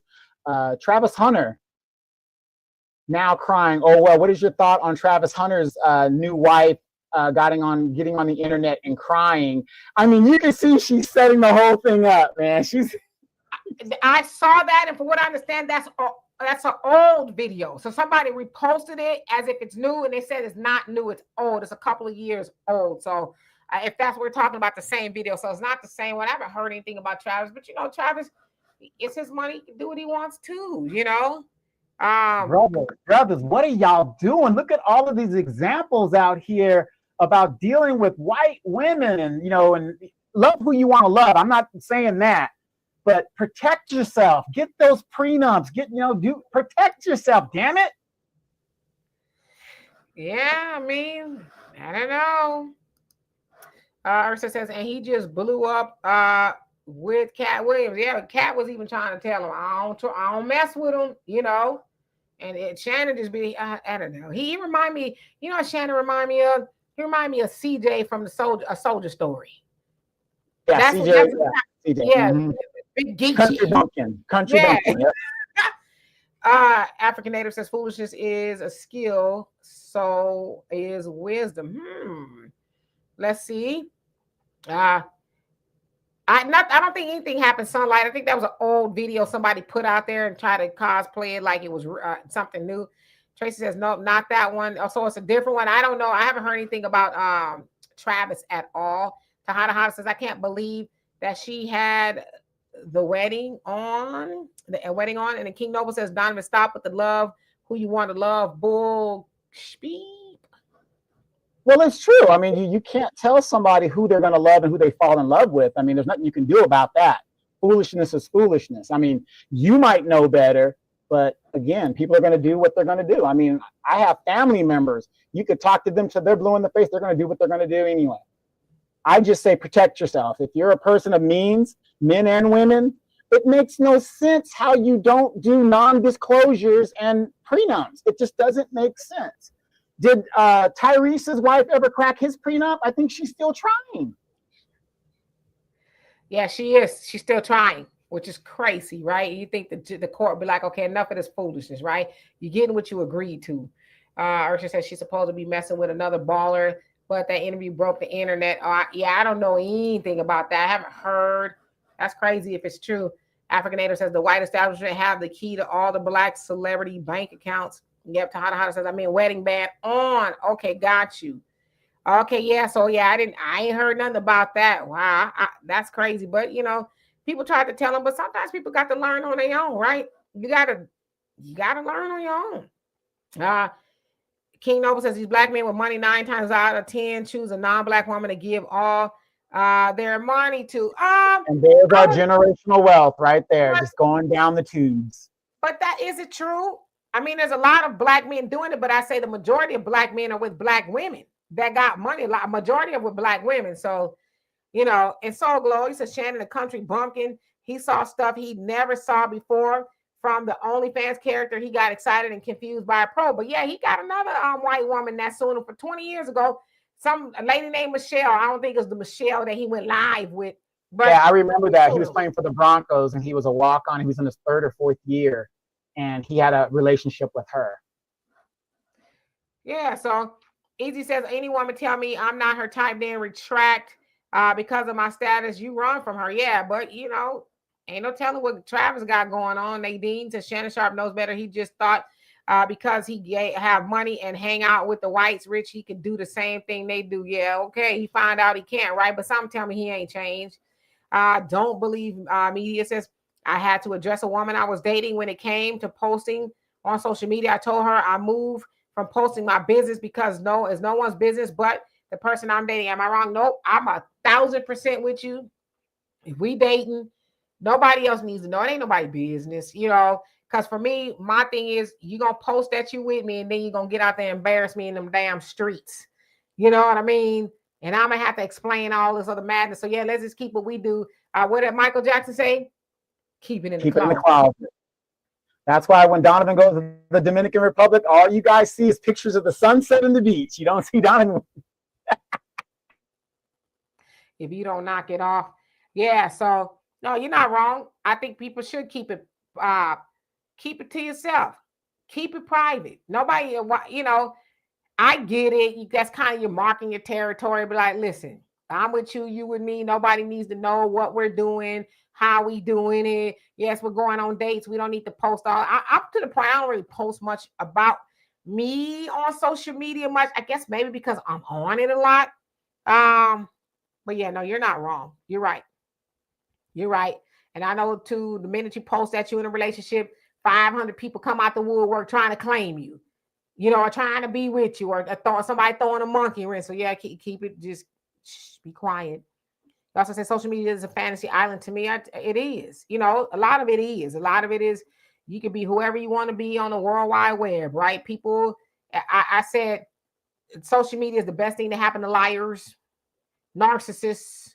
Travis Hunter now crying. Oh, well, what is your thought on Travis Hunter's new wife getting on the internet and crying? I mean, you can see she's setting the whole thing up, man. I saw that, and for what I understand, that's an old video. So somebody reposted it as if it's new, and they said it's not new, it's old. It's a couple of years old. So if that's what we're talking about, the same video. So it's not the same one. I haven't heard anything about Travis, but Travis, it's his money. He can do what he wants to, Brothers, what are y'all doing? Look at all of these examples out here about dealing with white women and, and love who you want to love. I'm not saying that, but protect yourself. Get those prenups. Protect yourself, damn it. Yeah, I mean, I don't know. Ursa says, and he just blew up with Cat Williams. Yeah, Cat was even trying to tell him, I don't mess with him, And Shannon just I don't know. He remind me, what Shannon remind me of? He remind me of CJ from a Soldier Story. Yeah, that's CJ. CJ. Yeah, mm-hmm. Big geeky. Country bumpkin. Yeah. African Native says foolishness is a skill, so is wisdom. Let's see. I don't think anything happened. Sunlight. I think that was an old video somebody put out there and tried to cosplay it like it was something new. Tracy says no, not that one. So it's a different one. I don't know. I haven't heard anything about Travis at all. Tahada says I can't believe that she had the wedding on, and then King Noble says Donovan, stop with the love who you want to love bull speed. Well, it's true. I mean, you can't tell somebody who they're going to love and who they fall in love with. I mean, there's nothing you can do about that. Foolishness is foolishness. I mean, you might know better, but again, people are going to do what they're going to do. I mean, I have family members. You could talk to them till they're blue in the face. They're going to do what they're going to do anyway. I just say protect yourself. If you're a person of means, men and women, it makes no sense how you don't do non-disclosures and prenups. It just doesn't make sense. Did Tyrese's wife ever crack his prenup? I think she's still trying. Yeah, she is. She's still trying, which is crazy, right? You think the court would be like, okay, enough of this foolishness, right? You're getting what you agreed to. Ursula says she's supposed to be messing with another baller, but that interview broke the internet. I don't know anything about that. I haven't heard. That's crazy if it's true. African Native says the white establishment have the key to all the black celebrity bank accounts. Yep, Tahada says, wedding band on. Okay, got you. Okay, yeah. So yeah, I ain't heard nothing about that. Wow, that's crazy. But people try to tell them, but sometimes people got to learn on their own, right? You gotta learn on your own. King Noble says these black men with money 9 times out of 10 choose a non-black woman to give all their money to. And there's our generational wealth right there, just going down the tubes. But is it true? I mean, there's a lot of black men doing it, but I say the majority of black men are with black women that got money. A majority of with black women. So, and Soul Glow, he says Shannon the country bumpkin. He saw stuff he never saw before from the OnlyFans character. He got excited and confused by a pro. But yeah, he got another white woman that sued him for 20 years ago. A lady named Michelle. I don't think it was the Michelle that he went live with. But yeah, I remember that. He was playing for the Broncos and he was a walk-on. He was in his 3rd or 4th year. And he had a relationship with her. Yeah, so Easy says, any woman tell me I'm not her type, then retract because of my status. You run from her. Yeah, but Ain't no telling what Travis got going on. Nadine says Shannon Sharp knows better. He just thought because he have money and hang out with the whites rich, he could do the same thing they do. Yeah, okay. He found out he can't, right? But some tell me he ain't changed. Don't believe media says I had to address a woman I was dating when it came to posting on social media. I told her I moved from posting my business because it's no one's business but the person I'm dating. Am I wrong? Nope. I'm 1,000% with you. If we dating, nobody else needs to know. It ain't nobody's business, because for me, my thing is you going to post that you with me and then you're going to get out there and embarrass me in them damn streets. You know what I mean? And I'm going to have to explain all this other madness. So yeah, let's just keep what we do. What did Michael Jackson say? Keep it in the closet. That's why when Donovan goes to the Dominican Republic, all you guys see is pictures of the sunset and the beach. You don't see Donovan. If you don't knock it off. Yeah, so no, you're not wrong. I think people should keep it to yourself. Keep it private. Nobody, I get it. That's kind of you marking your territory, but like, listen, I'm with you, you with me. Nobody needs to know what we're doing, how we doing it. Yes, we're going on dates. We don't need to post all. Up to the point, I don't really post much about me on social media much. I guess maybe because I'm on it a lot. But yeah, no, you're not wrong. You're right. You're right. And I know too, the minute you post that you're in a relationship, 500 people come out the woodwork trying to claim you, or trying to be with you, or somebody throwing a monkey wrench. So yeah, keep it, just be quiet. You also said social media is a fantasy island. To me, it is. A lot of it is. A lot of it is you can be whoever you want to be on the World Wide Web, right? People, I said social media is the best thing to happen to liars, narcissists.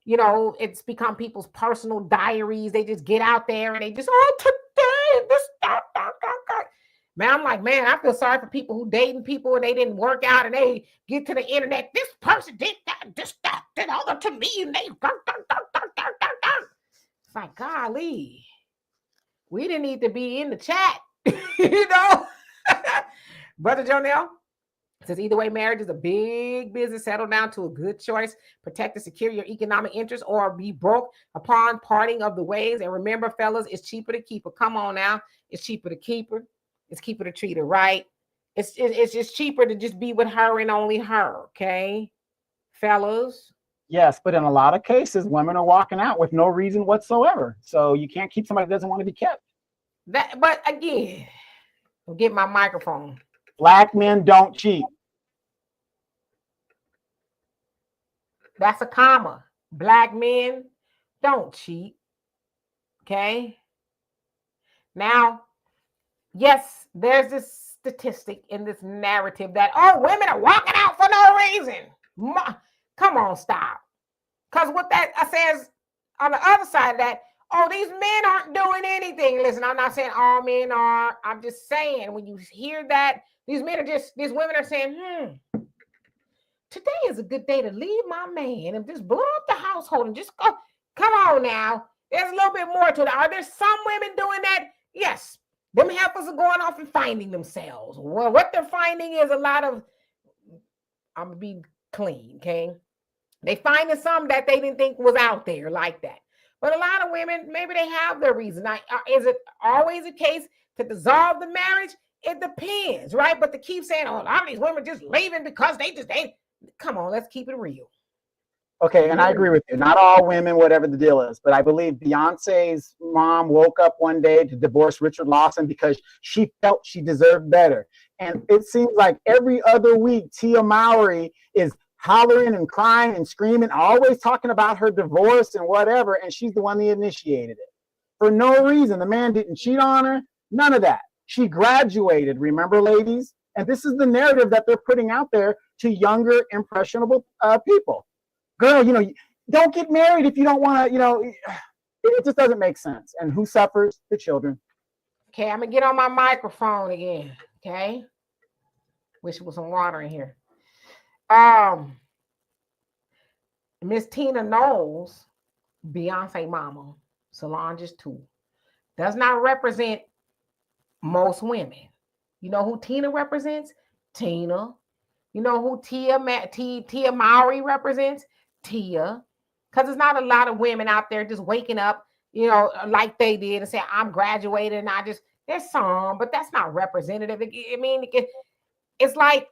It's become people's personal diaries. They just get out there and they just, today, this, that. Man, I'm like, man, I feel sorry for people who dating people and they didn't work out and they get to the internet. This person did that, this, that, did all that to me. And they, it's like, golly, we didn't need to be in the chat, Brother Jonell says either way, marriage is a big business. Settle down to a good choice. Protect and secure your economic interests or be broke upon parting of the ways. And remember, fellas, it's cheaper to keep her. Come on now. It's cheaper to keep her. It's cheaper to treat her right. It's just cheaper to just be with her and only her. Okay, fellas. Yes, but in a lot of cases, women are walking out with no reason whatsoever. So you can't keep somebody that doesn't want to be kept. But again, I'll get my microphone. Black men don't cheat. That's a comma. Black men don't cheat. Okay. Now, yes, there's this statistic in this narrative that, women are walking out for no reason. Come on, stop. Because what that says on the other side of that, these men aren't doing anything. Listen, I'm not saying all men are. I'm just saying when you hear that, these women are saying, today is a good day to leave my man and just blow up the household and just go. Come on now. There's a little bit more to it. Are there some women doing that? Yes. Them heifers are going off and finding themselves. Well, what they're finding is a lot of, I'm going to be clean, okay? They finding some that they didn't think was out there like that. But a lot of women, maybe they have their reason. Is it always the case to dissolve the marriage? It depends, right? But to keep saying, a lot of these women just leaving because they come on, let's keep it real. Okay, and I agree with you. Not all women, whatever the deal is, but I believe Beyonce's mom woke up one day to divorce Richard Lawson because she felt she deserved better. And it seems like every other week, Tia Mowry is hollering and crying and screaming, always talking about her divorce and whatever, and she's the one that initiated it. For no reason. The man didn't cheat on her, none of that. She graduated, remember, ladies? And this is the narrative that they're putting out there to younger, impressionable people. Girl, don't get married if you don't want to, it just doesn't make sense. And who suffers? The children. Okay, I'm going to get on my microphone again, okay? Wish there was some water in here. Miss Tina Knowles, Beyonce mama, Solange's too, does not represent most women. You know who Tina represents? Tina. You know who Tia Mowry represents? Tia. Because there's not a lot of women out there just waking up like they did and say, I'm graduated and there's some, but that's not representative. I mean, it's like,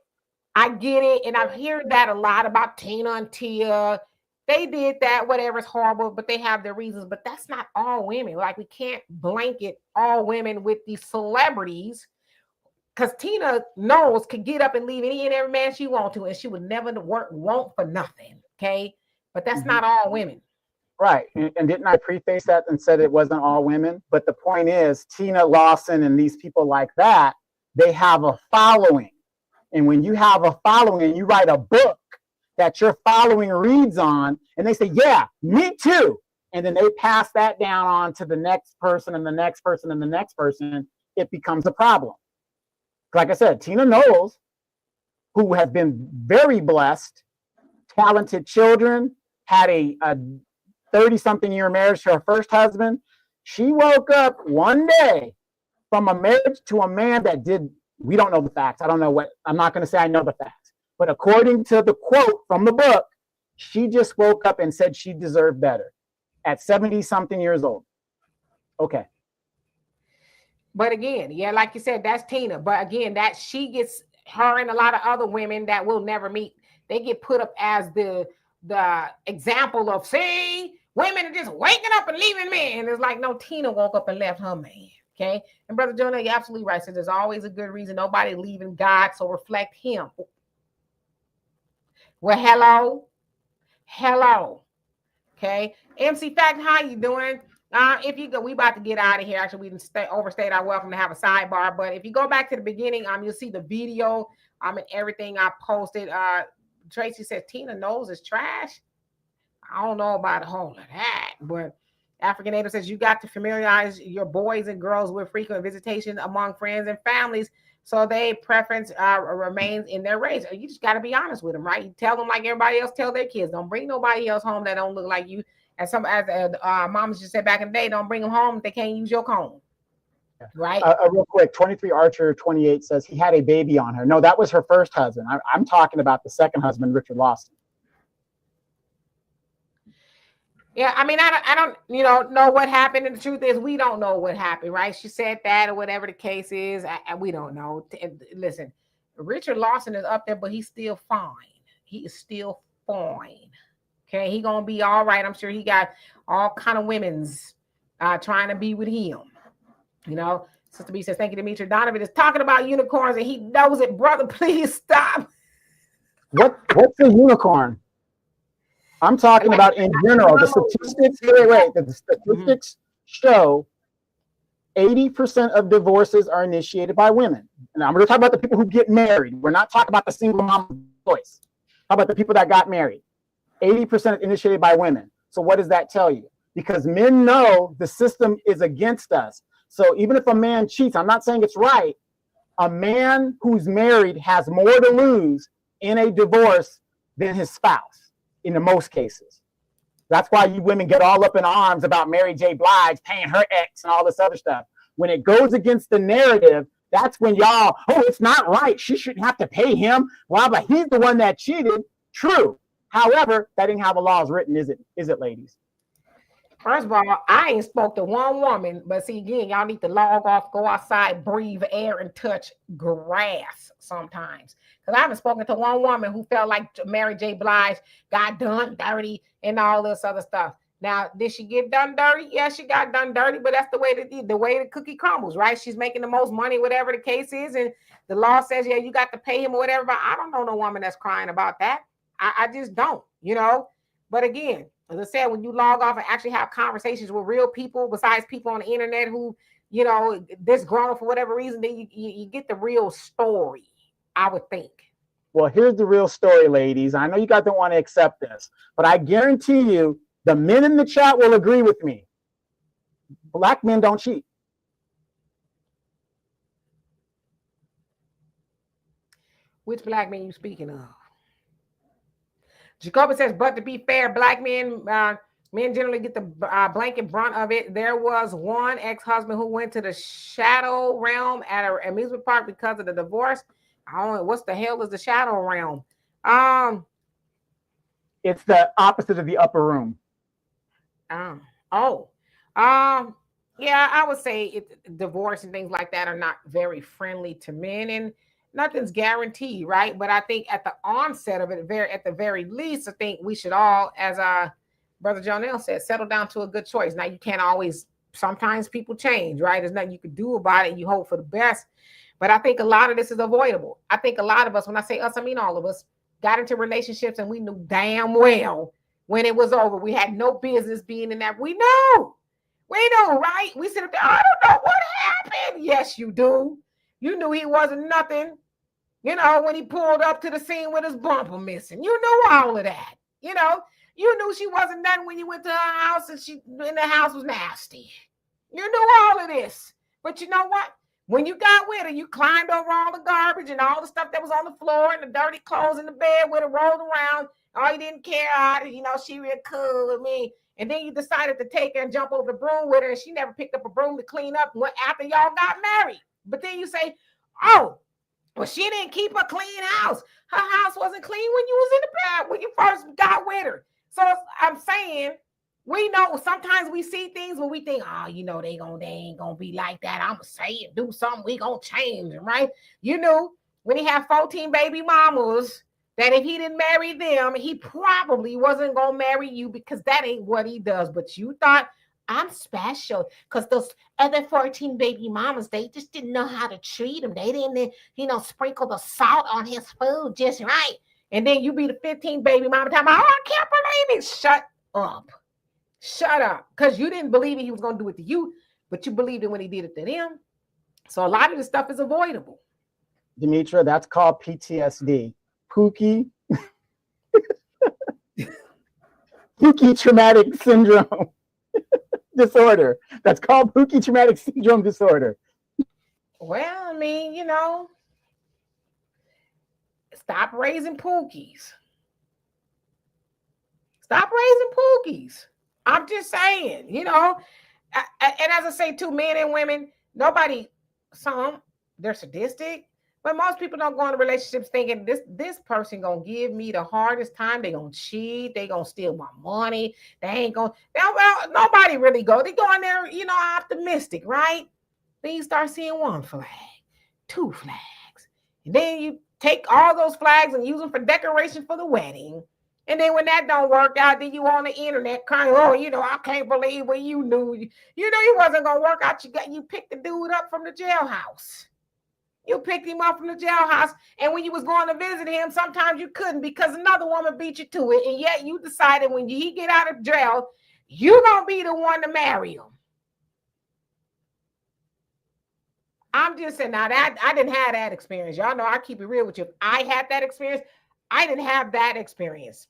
I get it. And I've heard that a lot about Tina and Tia. They did that, whatever, it's horrible, but they have their reasons. But that's not all women. Like, we can't blanket all women with these celebrities, because Tina Knowles could get up and leave any and every man she want to, and she would never want for nothing. Okay. But that's not all women. Right. And didn't I preface that and said it wasn't all women? But the point is, Tina Lawson and these people like that, they have a following. And when you have a following and you write a book that your following reads on, and they say, yeah, me too. And then they pass that down on to the next person and the next person and the next person, it becomes a problem. Like I said, Tina Knowles, who has been very blessed, talented children, had a 30-something year marriage to her first husband. She woke up one day from a marriage to a man that we don't know the facts. I don't know I'm not going to say I know the facts, but according to the quote from the book, she just woke up and said she deserved better at 70-something years old. Okay. But again, yeah, like you said, that's Tina. But again, that she gets, her and a lot of other women that we'll never meet, they get put up as the example of, see, women are just waking up and leaving men. And it's like, no, Tina woke up and left her man. Okay. And Brother Jonah, you're absolutely right. So there's always a good reason. Nobody leaving God, so reflect him. Well, hello. Okay. MC Fact, how you doing? If you go, we about to get out of here. Actually, we didn't overstayed our welcome to have a sidebar. But if you go back to the beginning, you'll see the video and everything I posted. Tracy says Tina Knowles is trash. I don't know about a whole of that, but African Native says you got to familiarize your boys and girls with frequent visitation among friends and families, so they preference remains in their race. You just got to be honest with them, right? You tell them like everybody else tell their kids. Don't bring nobody else home that don't look like you. As moms just said back in the day, don't bring them home if they can't use your comb. Right. Real quick, 23 Archer 28 says he had a baby on her. No, that was her first husband. I'm talking about the second husband, Richard Lawson. Yeah, I mean, I don't, know what happened. And the truth is, we don't know what happened, right? She said that, or whatever the case is. We don't know. Listen, Richard Lawson is up there, but he's still fine. He is still fine. Okay, he gonna be all right. I'm sure he got all kind of women's trying to be with him. Sister B says, thank you, Demetri. Donovan is talking about unicorns and he knows it. Brother, please stop. What's a unicorn? I'm talking about in general. The statistics, the statistics show 80% of divorces are initiated by women. And I'm going to talk about the people who get married. We're not talking about the single mom voice. How about the people that got married? 80% initiated by women. So what does that tell you? Because men know the system is against us. So even if a man cheats, I'm not saying it's right. A man who's married has more to lose in a divorce than his spouse in most cases. That's why you women get all up in arms about Mary J. Blige paying her ex and all this other stuff. When it goes against the narrative, that's when y'all, it's not right. She shouldn't have to pay him. Well, but he's the one that cheated. True. However, that ain't how the law is written, is it? Is it, ladies? First of all, I ain't spoke to one woman, but see, again, y'all need to log off, go outside, breathe air, and touch grass sometimes. Because I haven't spoken to one woman who felt like Mary J. Blige got done dirty and all this other stuff. Now, did she get done dirty? Yeah, she got done dirty, but that's the way the cookie crumbles, right? She's making the most money, whatever the case is, and the law says, yeah, you got to pay him or whatever. But I don't know no woman that's crying about that. I just don't, But again, as I said, when you log off and actually have conversations with real people besides people on the internet who, disgruntled for whatever reason, then you get the real story, I would think. Well, here's the real story, ladies. I know you guys don't want to accept this, but I guarantee you the men in the chat will agree with me. Black men don't cheat. Which black men you speaking of? Jacoby says, but to be fair, black men generally get the blanket brunt of it. There was one ex-husband who went to the shadow realm at an amusement park because of the divorce. I don't know, what the hell is the shadow realm? It's the opposite of the upper room. Yeah, I would say divorce and things like that are not very friendly to men, and nothing's guaranteed, right? But I think at the onset of it, at the very least, I think we should all, as brother Jonell said, settle down to a good choice. Now you can't always. Sometimes people change, right? There's nothing you can do about it. You hope for the best, but I think a lot of this is avoidable. I think a lot of us, when I say us, I mean all of us, got into relationships and we knew damn well when it was over, we had no business being in that. We know. We know, right? We sit up there, I don't know what happened. Yes, you do. You knew he wasn't nothing. You know, when he pulled up to the scene with his bumper missing. You knew all of that. You know, you knew she wasn't nothing when you went to her house and the house was nasty. You knew all of this. But you know what? When you got with her, you climbed over all the garbage and all the stuff that was on the floor and the dirty clothes in the bed with her rolled around. Oh, you didn't care how, she real cool with me. And then you decided to take her and jump over the broom with her, and she never picked up a broom to clean up after y'all got married. But then you say, oh, well, she didn't keep a clean house. Her house wasn't clean when you was in the bed, when you first got with her. So I'm saying, we know sometimes we see things when we think, oh, they ain't gonna be like that. I'm gonna say it, do something, we gonna change them, right? You knew when he had 14 baby mamas that if he didn't marry them, he probably wasn't gonna marry you, because that ain't what he does. But you thought, I'm special, because those other 14 baby mamas, they just didn't know how to treat him. They didn't, sprinkle the salt on his food just right. And then you be the 15th baby mama talking about, oh, I can't believe it. Shut up. Shut up. Because you didn't believe he was going to do it to you, but you believed it when he did it to them. So a lot of this stuff is avoidable. Demetra, that's called PTSD. Pookie. Pookie traumatic syndrome disorder. That's called Pookie traumatic syndrome disorder. Well, I mean, stop raising Pookies. Stop raising Pookies. I'm just saying, and as I say too, men and women, they're sadistic, but most people don't go into relationships thinking this person gonna give me the hardest time. They gonna cheat. They gonna steal my money. They ain't gonna. Well, nobody really go. They go in there, optimistic, right? Then you start seeing one flag, two flags, and then you take all those flags and use them for decoration for the wedding. And then when that don't work out, then you on the internet crying, oh, I can't believe when you knew he wasn't gonna work out. You picked the dude up from the jailhouse. You picked him up from the jailhouse, and when you was going to visit him, sometimes you couldn't because another woman beat you to it. And yet you decided when he get out of jail, you gonna be the one to marry him. I'm just saying, now that I didn't have that experience. Y'all know I keep it real with you. If I had that experience, I didn't have that experience.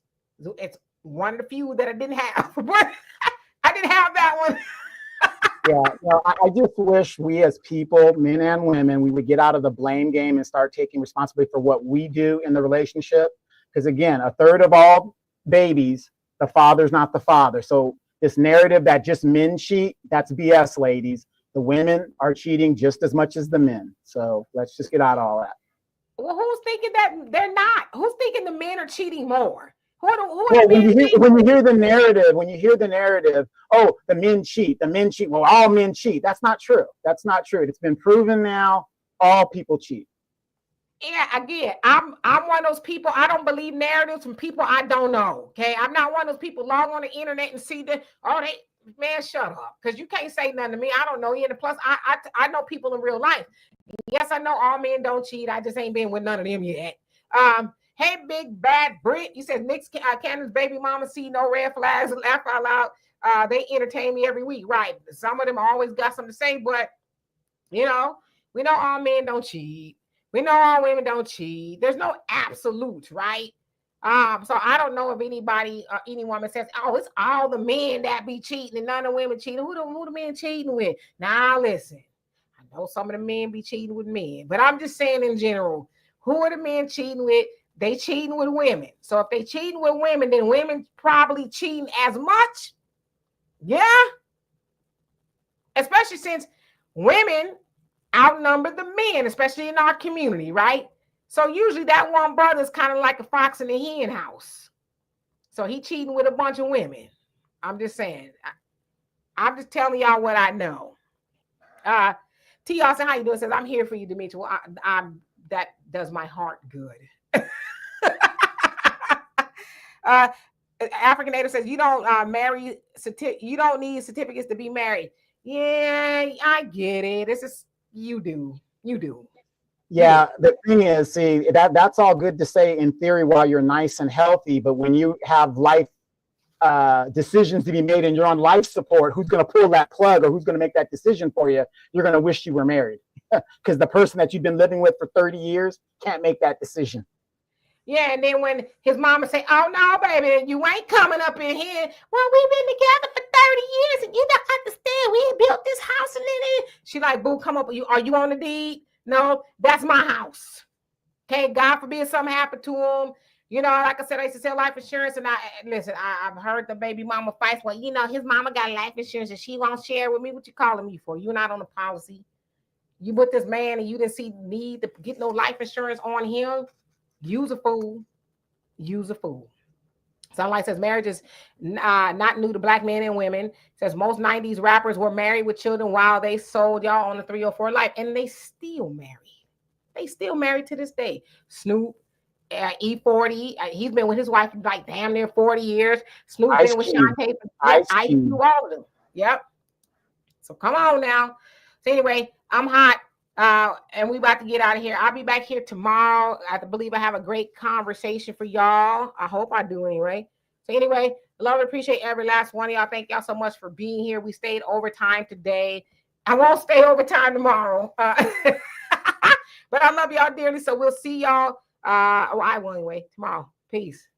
It's one of the few that I didn't have, but I didn't have that one. Yeah, I just wish we as people, men and women, we would get out of the blame game and start taking responsibility for what we do in the relationship. Because again, a third of all babies, the father's not the father. So this narrative that just men cheat, that's BS, ladies. The women are cheating just as much as the men. So let's just get out of all that. Well, who's thinking that they're not? Who's thinking the men are cheating more? When you hear the narrative, oh, the men cheat. Well, all men cheat. That's not true. It's been proven now. All people cheat. Yeah, again, I'm one of those people. I don't believe narratives from people I don't know. Okay, I'm not one of those people log on the internet and see that. Oh, man, shut up, because you can't say nothing to me. I don't know you. And plus, I know people in real life. Yes, I know all men don't cheat. I just ain't been with none of them yet. Hey, big bad Brit, you said Nick Cannon's baby mama see no red flags and laugh out loud. They entertain me every week, right? Some of them always got something to say, but we know all men don't cheat. We know all women don't cheat. There's no absolute, right? So I don't know if anybody, any woman says, oh, it's all the men that be cheating and none of the women cheating. Who the men cheating with? Now listen, I know some of the men be cheating with men, but I'm just saying in general, who are the men cheating with? They cheating with women. So if they cheating with women, then women probably cheating as much. Yeah. Especially since women outnumber the men, especially in our community, right? So usually that one brother is kind of like a fox in the hen house. So he cheating with a bunch of women. I'm just saying. I'm just telling y'all what I know. T. Austin, how you doing? Says, I'm here for you, Demetri. Well, that does my heart good. African Native says, you don't you don't need certificates to be married. Yeah, I get it. This is, you do. Yeah, the thing is, see, that's all good to say in theory while you're nice and healthy, but when you have life decisions to be made and you're on life support, who's going to pull that plug or who's going to make that decision for you? You're going to wish you were married because the person that you've been living with for 30 years can't make that decision. Yeah, and then when his mama say, oh, no, baby, you ain't coming up in here. Well, we've been together for 30 years, and you don't understand. We ain't built this house. And then she like, boo, come up. Are you on the deed? No, that's my house. Okay, God forbid something happened to him. You know, like I said, I used to sell life insurance, and I've heard the baby mama fights. Well, you know, his mama got life insurance, and she won't share with me. What you calling me for? You're not on the policy. You with this man, and you didn't see need to get no life insurance on him. Use a fool. Sunlight says marriage is not new to black men and women. It says most 90s rappers were married with children while they sold y'all on the 304 life, and they still married. They still married to this day. Snoop, E40, he's been with his wife like damn near 40 years. Snoop been with Shantae. I do all of them. Yep. So come on now. So anyway, I'm hot. And we about to get out of here. I'll be back here tomorrow. I believe I have a great conversation for y'all. I hope I do anyway. So anyway, love and appreciate every last one of y'all. Thank y'all so much for being here. We stayed overtime today. I won't stay overtime tomorrow. But I love y'all dearly. So we'll see y'all. I will anyway tomorrow. Peace.